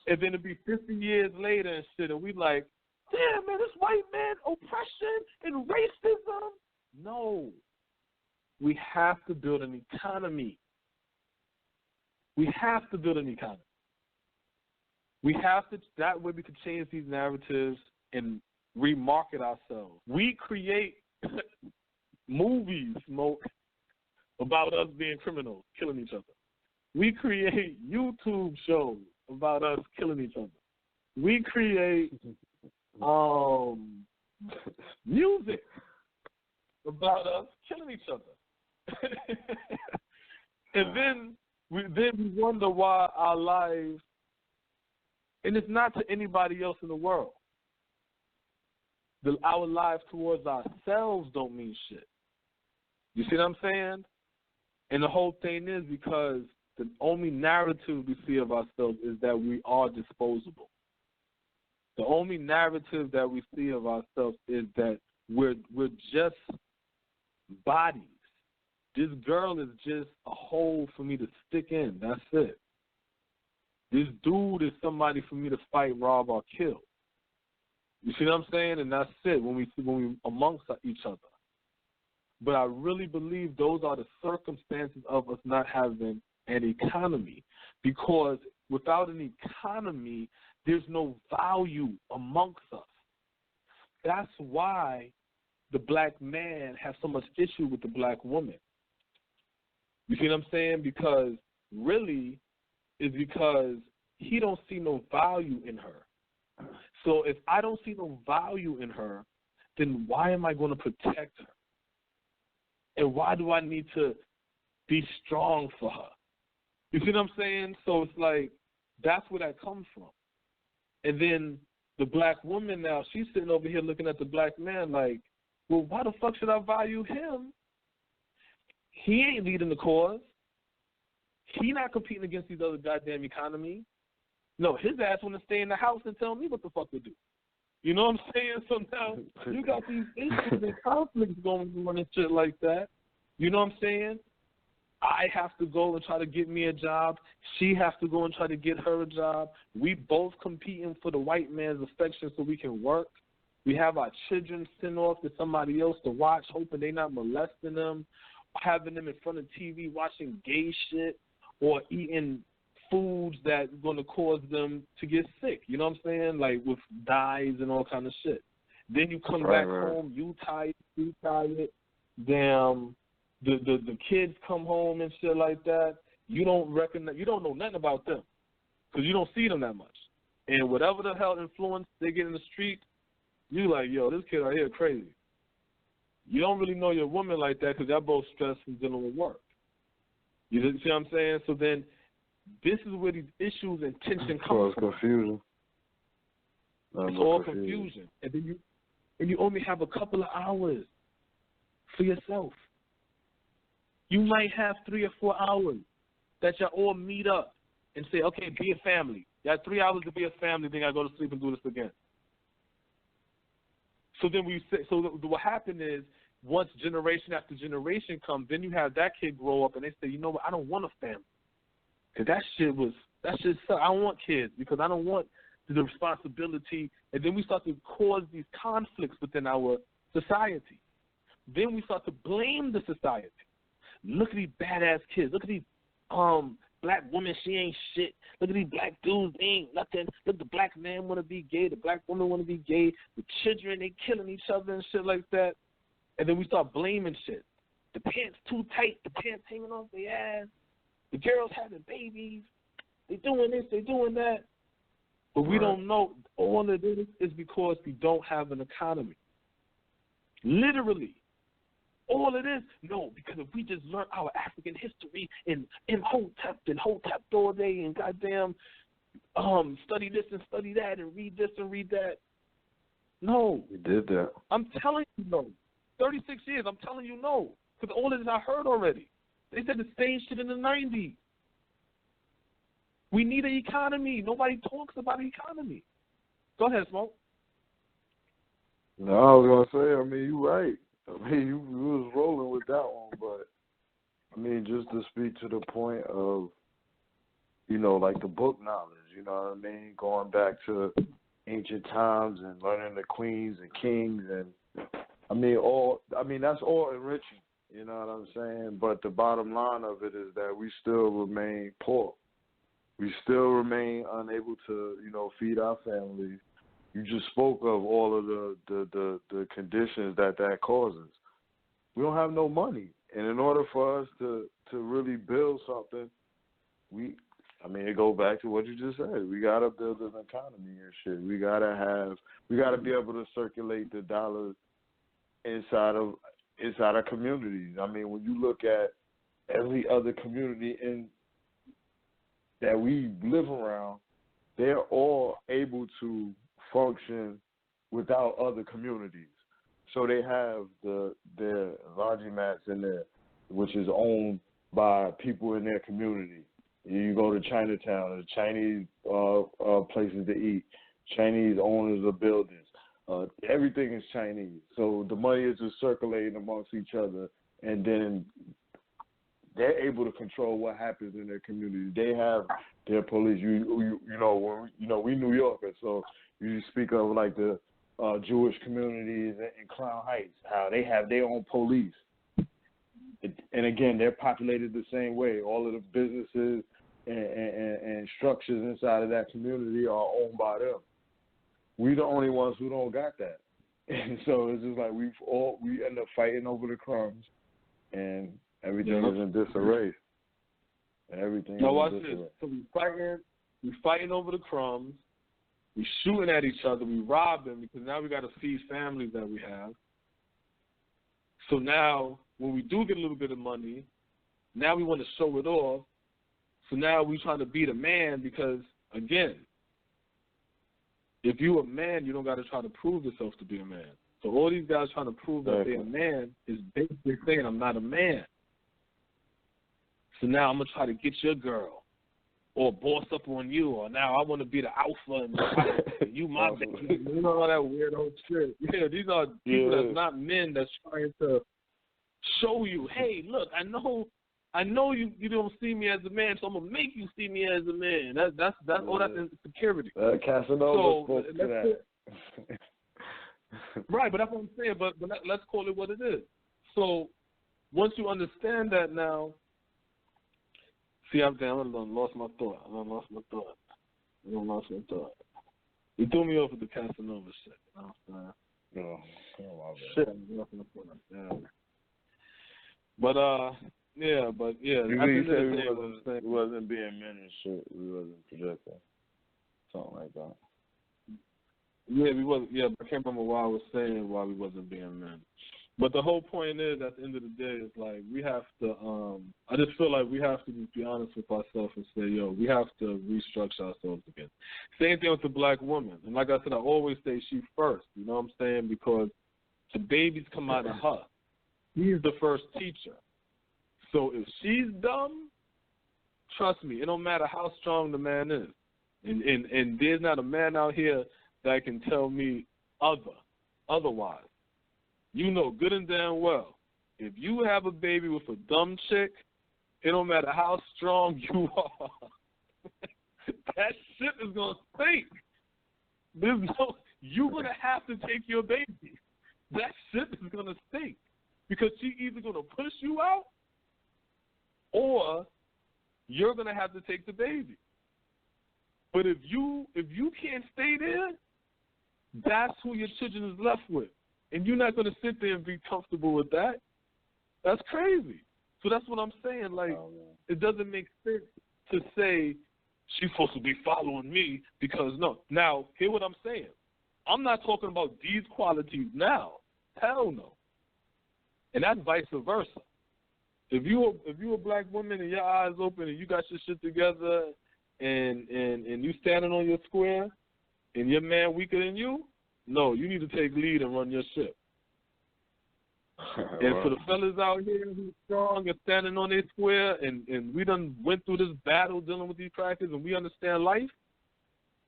And then it'll be 50 years later and shit, and we like, damn, man, this white man oppression and racism. No. We have to build an economy. We have to build an economy. We have to, that way we can change these narratives and remarket ourselves. We create movies, Smoke, about us being criminals, killing each other. We create YouTube shows about us killing each other. We create music about us killing each other. And then we wonder why our lives, and it's not to anybody else in the world. Our lives towards ourselves don't mean shit. You see what I'm saying? And the whole thing is because the only narrative we see of ourselves is that we are disposable. The only narrative that we see of ourselves is that we're just bodies. This girl is just a hole for me to stick in. That's it. This dude is somebody for me to fight, rob, or kill. You see what I'm saying? And that's it when we amongst each other. But I really believe those are the circumstances of us not having an economy. Because without an economy, there's no value amongst us. That's why the black man has so much issue with the black woman. You see what I'm saying? Because really, it's because he don't see no value in her. So if I don't see no value in her, then why am I going to protect her? And why do I need to be strong for her? You see what I'm saying? So it's like, that's where that comes from. And then the black woman now, she's sitting over here looking at the black man like, well, why the fuck should I value him? He ain't leading the cause. He not competing against these other goddamn economies. No, his ass want to stay in the house and tell me what the fuck to do. You know what I'm saying? So now you got these issues and conflicts going on and shit like that. You know what I'm saying? I have to go and try to get me a job. She has to go and try to get her a job. We both competing for the white man's affection so we can work. We have our children sent off to somebody else to watch, hoping they're not molesting them, having them in front of TV watching gay shit or eating foods that's going to cause them to get sick. You know what I'm saying? Like with dyes and all kind of shit. Then you come back home, you tired. Damn, the kids come home and shit like that. You don't recognize, you don't know nothing about them because you don't see them that much. And whatever the hell influence they get in the street, you like, yo, this kid right here crazy. You don't really know your woman like that because y'all both stressed from dealing with work. You see what I'm saying? So then this is where these issues and tension come from. Confusion. It's all confusion. And then you only have a couple of hours for yourself. You might have 3 or 4 hours that y'all all meet up and say, okay, be a family. You have 3 hours to be a family, then I go to sleep and do this again. So then what happened is once generation after generation comes, then you have that kid grow up and they say, you know what, I don't want a family. Because that shit sucks. I don't want kids because I don't want the responsibility. And then we start to cause these conflicts within our society. Then we start to blame the society. Look at these badass kids. Look at these black women, she ain't shit. Look at these black dudes, they ain't nothing. Look, the black man want to be gay. The black woman want to be gay. The children, they killing each other and shit like that. And then we start blaming shit. The pants too tight. The pants hanging off their ass. The girls having babies. They doing this, they doing that. But we don't know. All of this is because we don't have an economy. Literally. All it is, no, because if we just learn our African history and Imhotep all day and goddamn study this and study that and read this and read that. No. We did that. I'm telling you no. 36 years, I'm telling you no. Because all of this I heard already. They said the same shit in the 90s. We need an economy. Nobody talks about an economy. Go ahead, Smoke. No, I was going to say, I mean, you're right. I mean, you was rolling with that one, but, I mean, just to speak to the point of, you know, like the book knowledge, you know what I mean? Going back to ancient times and learning the queens and kings, and that's all enriching, you know what I'm saying? But the bottom line of it is that we still remain poor. We still remain unable to, you know, feed our families. You just spoke of all of the conditions that causes. We don't have no money. And in order for us to really build something, it goes back to what you just said. We gotta build an economy and shit. We gotta be able to circulate the dollars inside our communities. I mean, when you look at every other community that we live around, they're all able to function without other communities. So they have their laundromats in there, which is owned by people in their community. You go to Chinatown, there's Chinese places to eat, Chinese owners of buildings. Everything is Chinese. So the money is just circulating amongst each other, and then they're able to control what happens in their community. They have their police. We New Yorkers, so you speak of like the Jewish communities in Crown Heights, how they have their own police. And again, they're populated the same way. All of the businesses and structures inside of that community are owned by them. We the only ones who don't got that. And so it's just like we end up fighting over the crumbs, and everything is in disarray. Watch this. So we fighting over the crumbs. We shooting at each other. We rob them because now we got to feed families that we have. So now when we do get a little bit of money, now we want to show it off. So now we trying to be the man because, again, if you a man, you don't got to try to prove yourself to be a man. So all these guys trying to prove that they're a man is basically saying I'm not a man. So now I'm going to try to get your girl or boss up on you, or now I want to be the alpha and the house, and you my baby. You know all that weird old shit. Yeah, these are people that's not men that's trying to show you, hey, look, I know you don't see me as a man, so I'm gonna make you see me as a man. That's all that's insecurity. Casanova spoke to that. Right, but that's what I'm saying. But let's call it what it is. So once you understand that now, see, I lost my thought. You threw me off with the Casanova shit. No, shit. Yeah. But yeah. We wasn't being men and shit. We wasn't projecting. Something like that. Yeah, we wasn't. Yeah, but I can't remember why I was saying why we wasn't being men. But the whole point is, at the end of the day, is like we have to. I just feel like we have to be honest with ourselves and say, yo, we have to restructure ourselves again. Same thing with the black woman. And like I said, I always say she first. You know what I'm saying? Because the babies come out of her. He's the first teacher. So if she's dumb, trust me, it don't matter how strong the man is. And there's not a man out here that can tell me otherwise. You know good and damn well, if you have a baby with a dumb chick, it don't matter how strong you are. That shit is going to stink. You're going to have to take your baby. That shit is going to stink. Because she's either going to push you out or you're going to have to take the baby. But if you can't stay there, that's who your children is left with. And you're not going to sit there and be comfortable with that. That's crazy. So that's what I'm saying. Like, it doesn't make sense to say she's supposed to be following me because no. Now, hear what I'm saying. I'm not talking about these qualities now. Hell no. And that's vice versa. If you a black woman and your eyes open and you got your shit together and you standing on your square and your man weaker than you, no, you need to take lead and run your ship. And for the fellas out here who's strong and standing on their square and we done went through this battle dealing with these crackers and we understand life,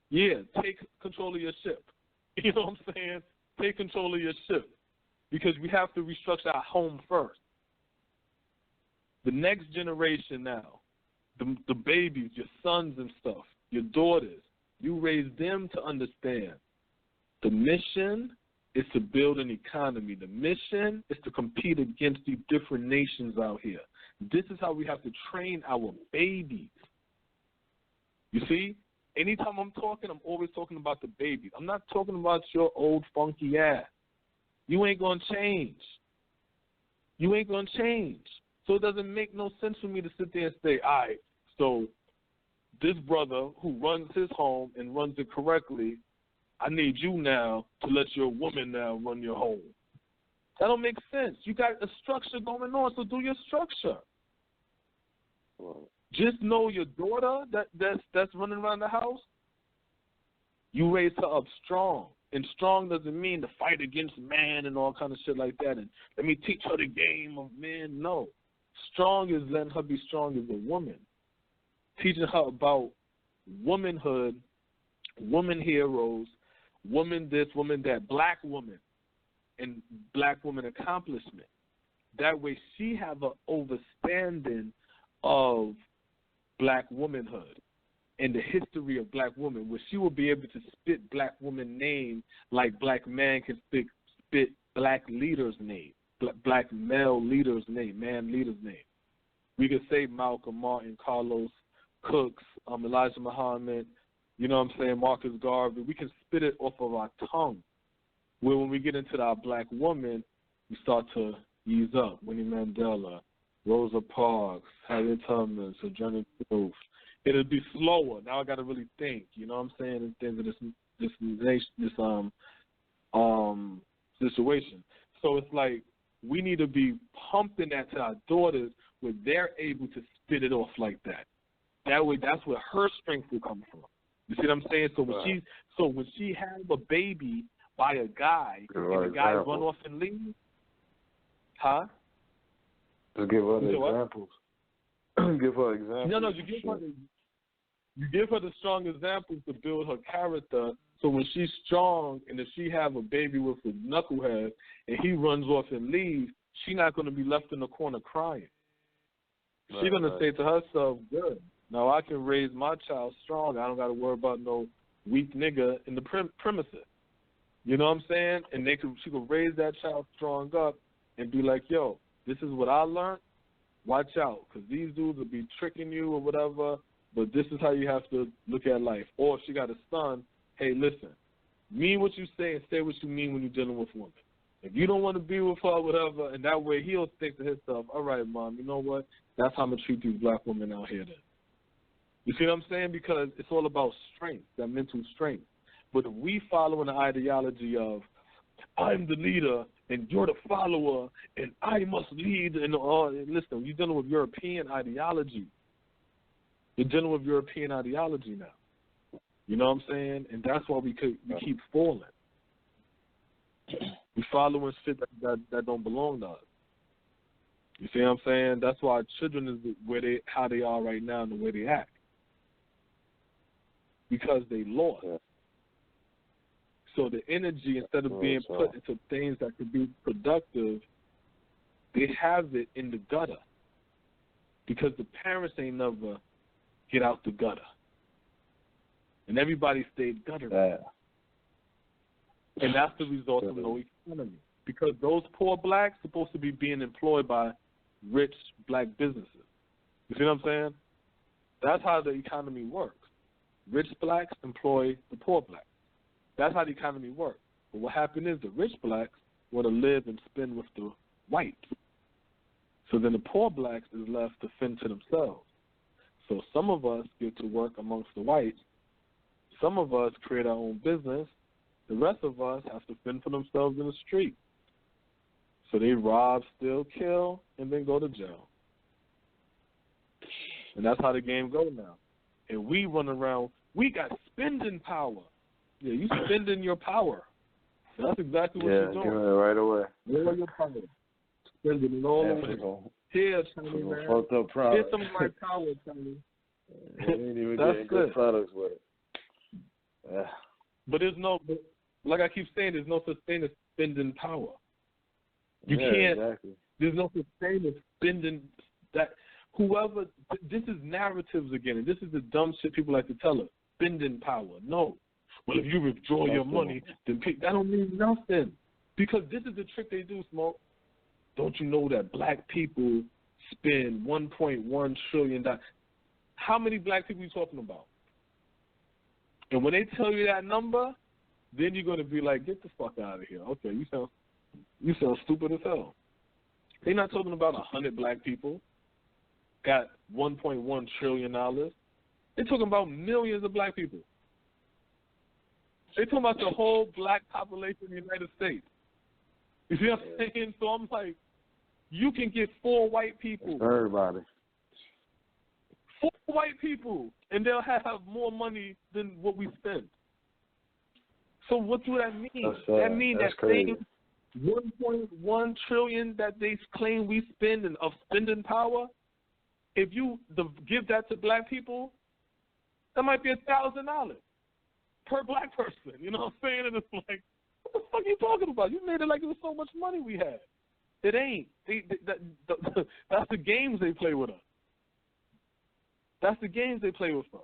yeah, take control of your ship. You know what I'm saying? Take control of your ship. Because we have to restructure our home first. The next generation now, the babies, your sons and stuff, your daughters, you raise them to understand the mission is to build an economy. The mission is to compete against these different nations out here. This is how we have to train our babies. You see, anytime I'm talking, I'm always talking about the babies. I'm not talking about your old funky ass. You ain't going to change. You ain't going to change. So it doesn't make no sense for me to sit there and say, all right, so this brother who runs his home and runs it correctly, I need you now to let your woman now run your home. That don't make sense. You got a structure going on, so do your structure. Just know your daughter that's running around the house, you raise her up strong. And strong doesn't mean to fight against man and all kind of shit like that. And let me teach her the game of men. No. Strong is letting her be strong as a woman. Teaching her about womanhood, woman heroes, woman this, woman that, black woman, and black woman accomplishment. That way she have an understanding of black womanhood and the history of black woman, where she will be able to spit black woman name like black man can spit black leader's name, black male leader's name, man leader's name. We could say Malcolm, Martin, Carlos, Cooks, Elijah Muhammad, you know what I'm saying, Marcus Garvey. We can spit it off of our tongue. Where when we get into our black woman, we start to ease up. Winnie Mandela, Rosa Parks, Harriet Tubman, Sojourner Truth. It'll be slower. Now I got to really think. You know what I'm saying? In terms of this situation. So it's like we need to be pumping that to our daughters where they're able to spit it off like that. That way, that's where her strength will come from. You see what I'm saying? So when she has a baby by a guy, and the guy run off and leave, huh? To give her examples. Give her examples. No, you give her the strong examples to build her character. So when she's strong, and if she have a baby with a knucklehead, and he runs off and leaves, she's not going to be left in the corner crying. She's going to say to herself, good, now I can raise my child strong. I don't got to worry about no weak nigga in the premises. You know what I'm saying? And she could raise that child strong up and be like, yo, this is what I learned. Watch out, because these dudes will be tricking you or whatever, but this is how you have to look at life. Or if she got a son, hey, listen, mean what you say and say what you mean when you're dealing with women. If you don't want to be with her, whatever, and that way he'll think to himself, all right, Mom, you know what? That's how I'm going to treat these black women out here then. You see what I'm saying? Because it's all about strength, that mental strength. But if we follow an ideology of, I'm the leader and you're the follower and I must lead, and listen, you're dealing with European ideology. You're dealing with European ideology now. You know what I'm saying? And that's why we keep falling. We following shit that don't belong to us. You see what I'm saying? That's why our children is how they are right now and the way they act. Because they lost. Yeah. So the energy, instead of being put into things that could be productive, they have it in the gutter. Because the parents ain't never get out the gutter. And everybody stayed gutter. Yeah. And that's the result of no economy. Because those poor blacks supposed to be being employed by rich black businesses. You see what I'm saying? That's how the economy works. Rich blacks employ the poor blacks. That's how the economy works. But what happened is the rich blacks want to live and spend with the whites. So then the poor blacks is left to fend to themselves. So some of us get to work amongst the whites. Some of us create our own business. The rest of us have to fend for themselves in the street. So they rob, steal, kill, and then go to jail. And that's how the game goes now. And we run around, we got spending power. Yeah, you spending your power. That's exactly what you're doing. Yeah, right away. All your power. Spending it all away. Here's Tony, man. Here's some of my power, Tony. We ain't even getting good products with it. Yeah. But there's no, like I keep saying, there's no such thing as spending power. You can't. Exactly. There's no such thing as spending that. Whoever, this is narratives again, and this is the dumb shit people like to tell us. spending power. No. Well, if you withdraw your money, then that don't mean nothing. Because this is the trick they do, Smoke. Don't you know that black people spend $1.1 trillion? How many black people are you talking about? And when they tell you that number, then you're going to be like, get the fuck out of here. Okay, you sound stupid as hell. They're not talking about 100 black people got $1.1 trillion. They're talking about millions of black people. They're talking about the whole black population in the United States. You see what I'm saying? So I'm like, you can get 4 white people. Everybody. 4 white people, and they'll have more money than what we spend. So what do that mean? That means that same $1.1 trillion that they claim we spend of spending power, if you give that to black people, that might be $1,000 per black person. You know what I'm saying? And it's like, what the fuck are you talking about? You made it like it was so much money we had. It ain't. That's the games they play with us. That's the games they play with us.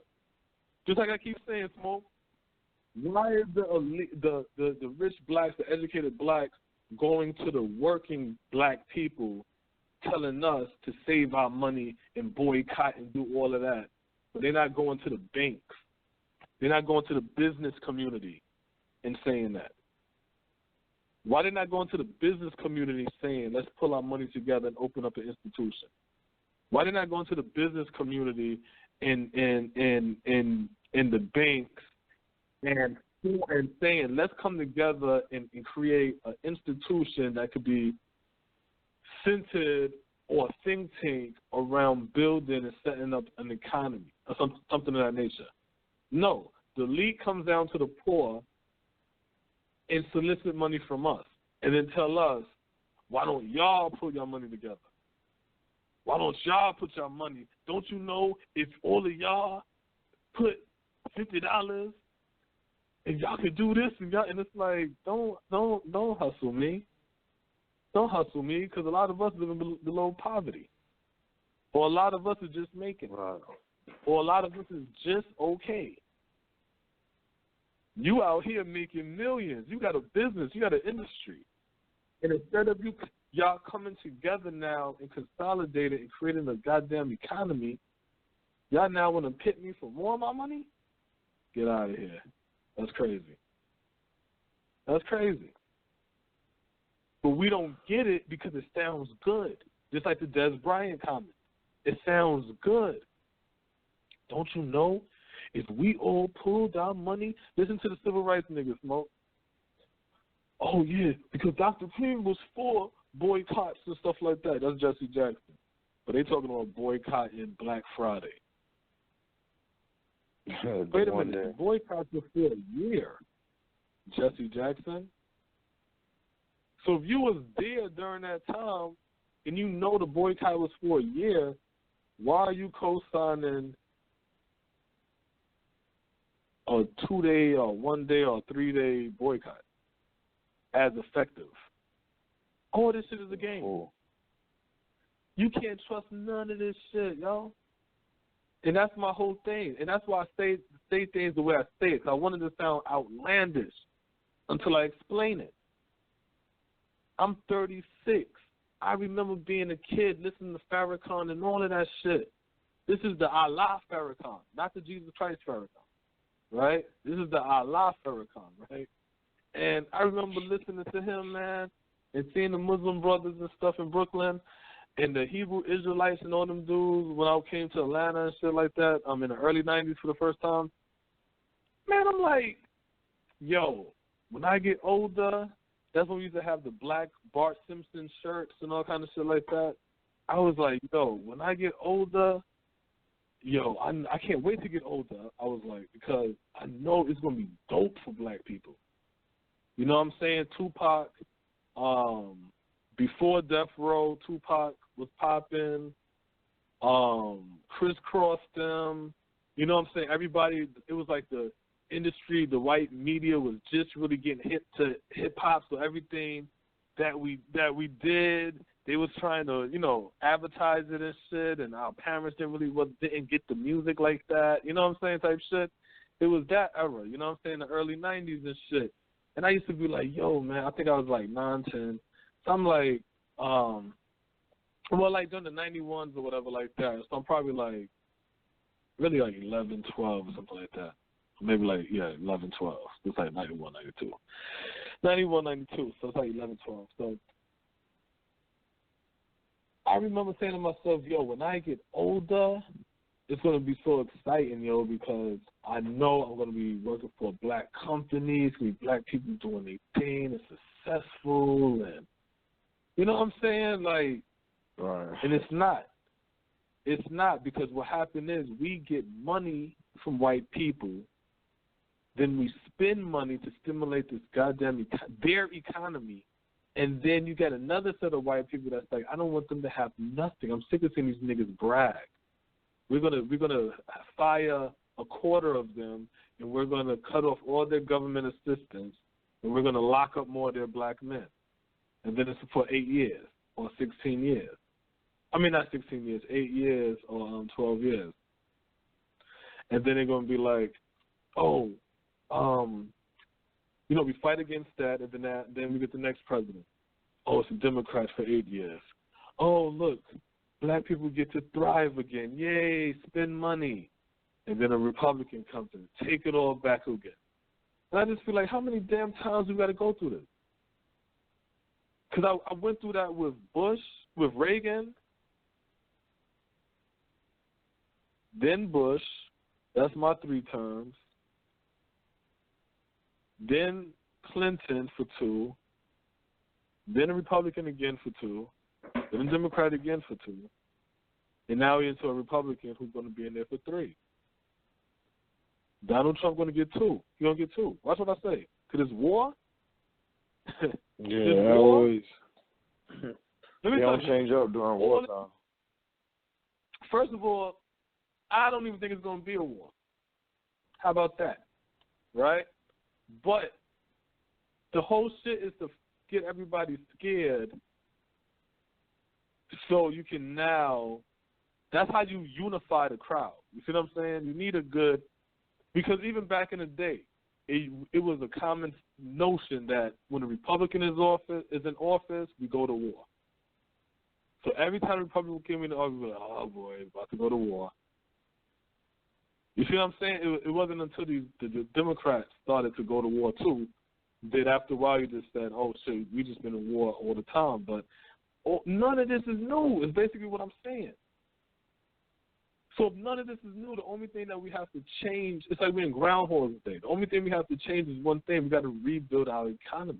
Just like I keep saying, Smoke, why is the rich blacks, the educated blacks, going to the working black people telling us to save our money and boycott and do all of that? But they're not going to the banks. They're not going to the business community and saying that. Why they're not going to the business community saying, let's pull our money together and open up an institution? Why they're not going to the business community and the banks and saying, let's come together and create an institution that could be centered or a think tank around building and setting up an economy or something of that nature? No. The elite comes down to the poor and solicit money from us and then tell us, why don't y'all put your money together? Why don't y'all put your money? Don't you know if all of y'all put $50 and y'all could do this and it's like, don't hustle me. Don't hustle me, because a lot of us live below poverty. Or a lot of us are just making it. Wow. Or a lot of us is just okay. You out here making millions. You got a business. You got an industry. And instead of y'all coming together now and consolidating and creating a goddamn economy, y'all now want to pit me for more of my money? Get out of here. That's crazy. That's crazy. But we don't get it because it sounds good. Just like the Des Bryant comment. It sounds good. Don't you know? If we all pulled our money, listen to the civil rights niggas, Smoke. Oh, yeah, because Dr. King was for boycotts and stuff like that. That's Jesse Jackson. But they talking about boycotting Black Friday. Wait a minute. Boycotts were for a year, Jesse Jackson. So if you was there during that time and you know the boycott was for a year, why are you co-signing a 2-day or 1-day or 3-day boycott as effective? All this shit is a game. Oh. You can't trust none of this shit, yo. And that's my whole thing. And that's why I say things the way I say it, because I wanted to sound outlandish until I explain it. I'm 36. I remember being a kid listening to Farrakhan and all of that shit. This is the Allah Farrakhan, not the Jesus Christ Farrakhan, right? This is the Allah Farrakhan, right? And I remember listening to him, man, and seeing the Muslim brothers and stuff in Brooklyn and the Hebrew Israelites and all them dudes when I came to Atlanta and shit like that in the early 90s for the first time. Man, I'm like, yo, when I get older, that's when we used to have the black Bart Simpson shirts and all kind of shit like that. I was like, yo, when I get older, yo, I can't wait to get older. I was like, because I know it's going to be dope for black people. You know what I'm saying? Tupac, before Death Row, Tupac was popping. Crisscross them. You know what I'm saying? Everybody, it was like the industry, the white media was just really getting hip to hip-hop, so everything that we did, they was trying to, advertise it and shit, and our parents didn't get the music like that, you know what I'm saying, type shit. it was that era, you know what I'm saying, the early 90s and shit. And I used to be like, yo, man, I think I was like 9, 10. So I'm like, well, like during the 91s or whatever like that. So I'm probably like, really like 11, 12 or something like that. Maybe like, 11, 12. It's like 91, 92. 91, 92, so it's like 11, 12. So I remember saying to myself, yo, when I get older, it's going to be so exciting, yo, because I know I'm going to be working for a black company. It's going to be black people doing their thing and successful. And you know what I'm saying? Like, right. And it's not. It's not, because what happened is we get money from white people, then we spend money to stimulate this goddamn their economy, and then you get another set of white people that's like, I don't want them to have nothing. I'm sick of seeing these niggas brag. We're gonna fire a quarter of them, and we're gonna cut off all their government assistance, and we're gonna lock up more of their black men, and then it's for 8 years or 16 years. I mean, not 16 years, 8 years or 12 years. And then they're going to be like, oh, we fight against that, and then we get the next president. Oh, it's a Democrat for 8 years. Oh, look, black people get to thrive again. Yay, spend money. And then a Republican comes in, take it all back again. And I just feel like, how many damn times we got to go through this? Because I went through that with Bush, with Reagan, then Bush, that's my 3 terms, then Clinton for 2, then a Republican again for 2, then a Democrat again for 2, and now we're into a Republican who's going to be in there for 3. Donald Trump going to get 2. He's going to get 2. Watch what I say. Because it's war. Yeah, always. Let me don't change up during wartime. First of all, I don't even think it's going to be a war. How about that? Right? But the whole shit is to get everybody scared so you can now, that's how you unify the crowd. You see what I'm saying? You need a good, because even back in the day, it was a common notion that when a Republican is in office, we go to war. So every time a Republican came in the office, we were like, oh boy, about to go to war. You see what I'm saying? It wasn't until the Democrats started to go to war too that after a while you just said, oh shit, we just been in war all the time. But none of this is new, is basically what I'm saying. So if none of this is new, the only thing that we have to change, it's like we're in Groundhog Day. The only thing we have to change is one thing. We got to rebuild our economy.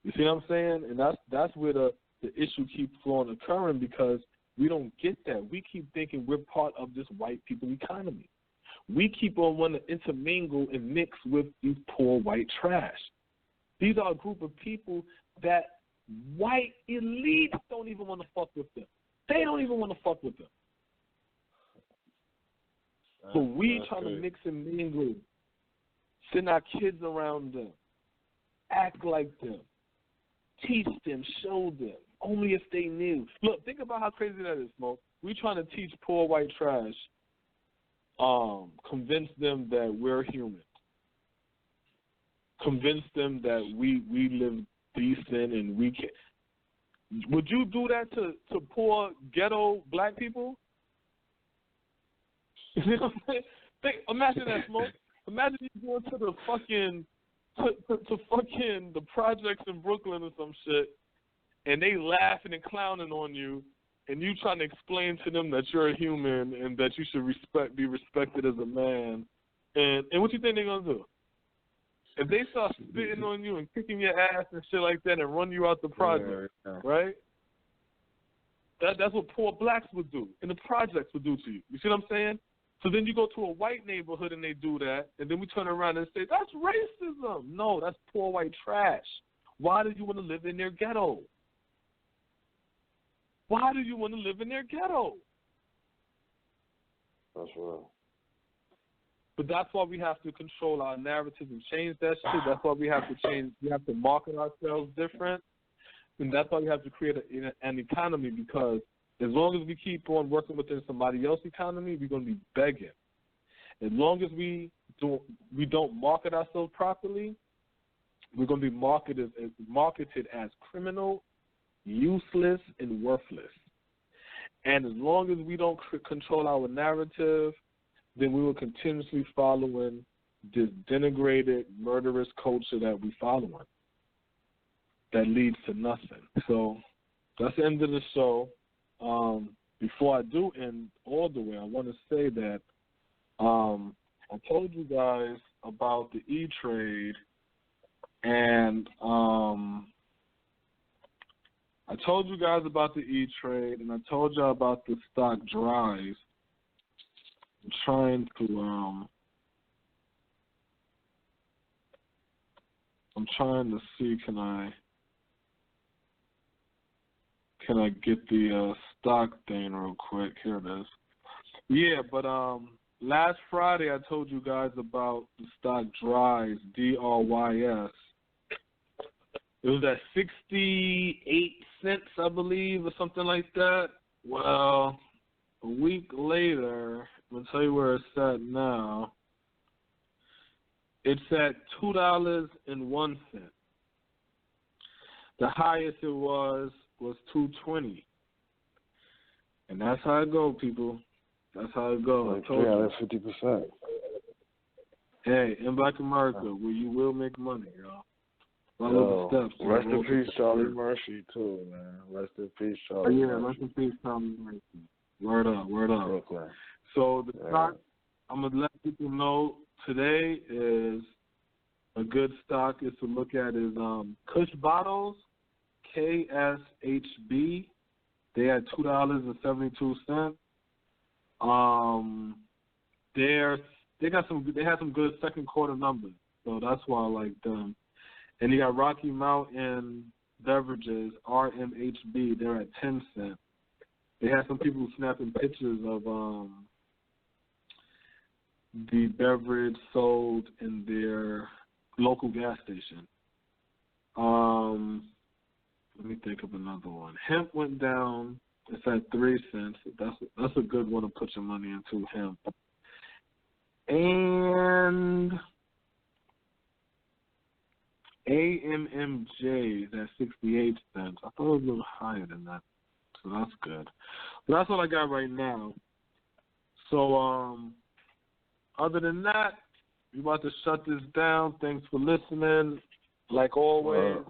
You see what I'm saying? And that's where the issue keeps on occurring, because we don't get that. We keep thinking we're part of this white people economy. We keep on wanting to intermingle and mix with these poor white trash. These are a group of people that white elites don't even want to fuck with them. They don't even want to fuck with them. So we try to mix and mingle, send our kids around them, act like them, teach them, show them, only if they knew. Look, think about how crazy that is, Smoke. We trying to teach poor white trash, convince them that we're human, convince them that we live decent and we can. Would you do that to poor ghetto black people? You know what I'm saying? Imagine that, Smoke. Imagine you going to the fucking to fucking the projects in Brooklyn or some shit, and they laughing and clowning on you, and you trying to explain to them that you're a human and that you should be respected as a man. And what you think they're gonna do? If they start spitting on you and kicking your ass and shit like that and run you out the project, right? That's what poor blacks would do, and the projects would do to you. You see what I'm saying? So then you go to a white neighborhood and they do that, and then we turn around and say, that's racism. No, that's poor white trash. Why do you want to live in their ghetto? Why do you want to live in their ghetto? That's right. But that's why we have to control our narrative and change that shit. That's why we have to change. We have to market ourselves different. And that's why we have to create an economy, because as long as we keep on working within somebody else's economy, we're going to be begging. As long as we don't market ourselves properly, we're going to be marketed as criminal, useless, and worthless. And as long as we don't control our narrative, then we will continuously following this denigrated, murderous culture that we following that leads to nothing. So that's the end of the show. Before I do end all the way, I want to say that I told you guys about the E-Trade, and I told you guys about the E-Trade, and I told y'all about the stock drive. I'm trying to see, can I get the stock thing real quick? Here it is. Yeah, but last Friday I told you guys about the stock Drys, DRYS. It was at 68 cents, I believe, or something like that. Well, a week later, I'm going to tell you where it's at now. It's at $2.01. The highest it was $2.20. And that's how it go, people. That's how it goes. Like 350%. Hey, in Black America, where you will make money, y'all. Follow the steps. Rest in peace, Charlie Murphy, too, man. Rest in peace, Charlie Murphy. Rest in peace, Charlie Murphy. Word up. Brooklyn. So the stock, I'm going to let people know today is a good stock is to look at is Kush Bottles, KSHB. They at $2.72. They had some good second quarter numbers, so that's why I like them. And you got Rocky Mountain Beverages, RMHB. They're at 10 cents. They had some people snapping pictures of the beverage sold in their local gas station. Let me think of another one. Hemp went down. It's at 3 cents. That's a good one to put your money into, hemp. And AMMJ is at 68 cents. I thought it was a little higher than that, so that's good. But that's all I got right now. So other than that, we're about to shut this down. Thanks for listening. Like always,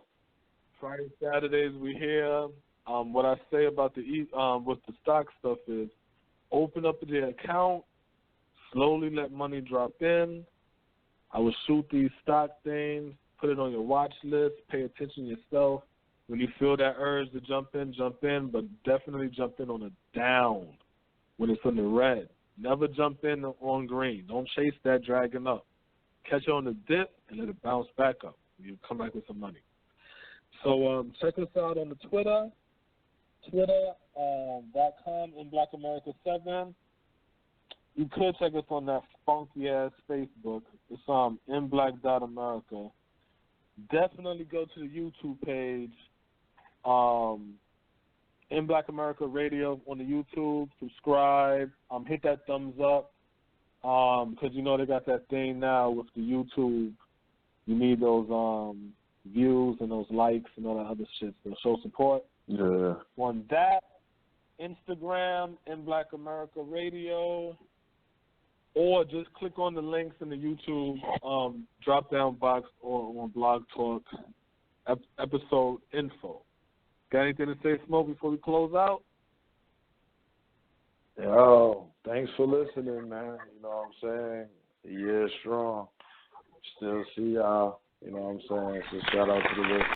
Friday, Saturdays we here. What I say about with the stock stuff is open up the account, slowly let money drop in. I will shoot these stock things, put it on your watch list, pay attention yourself. When you feel that urge to jump in, but definitely jump in on a down when it's in the red. Never jump in on green. Don't chase that dragon up. Catch it on the dip and let it bounce back up. You come back with some money. So check us out on the Twitter, twitter.com in Black America 7. You could check us on that funky ass Facebook. It's in Black.America. Definitely go to the YouTube page, in Black America Radio on the YouTube. Subscribe. Hit that thumbs up. Because you know they got that thing now with the YouTube. You need those views and those likes and all that other shit. So show support. Yeah. On that, Instagram in Black America Radio, or just click on the links in the YouTube drop down box or on Blog Talk episode info. Got anything to say, Smoke, before we close out? Yo, thanks for listening, man. You know what I'm saying? The year's strong. Still see y'all. You know what I'm saying? So shout out to the listeners.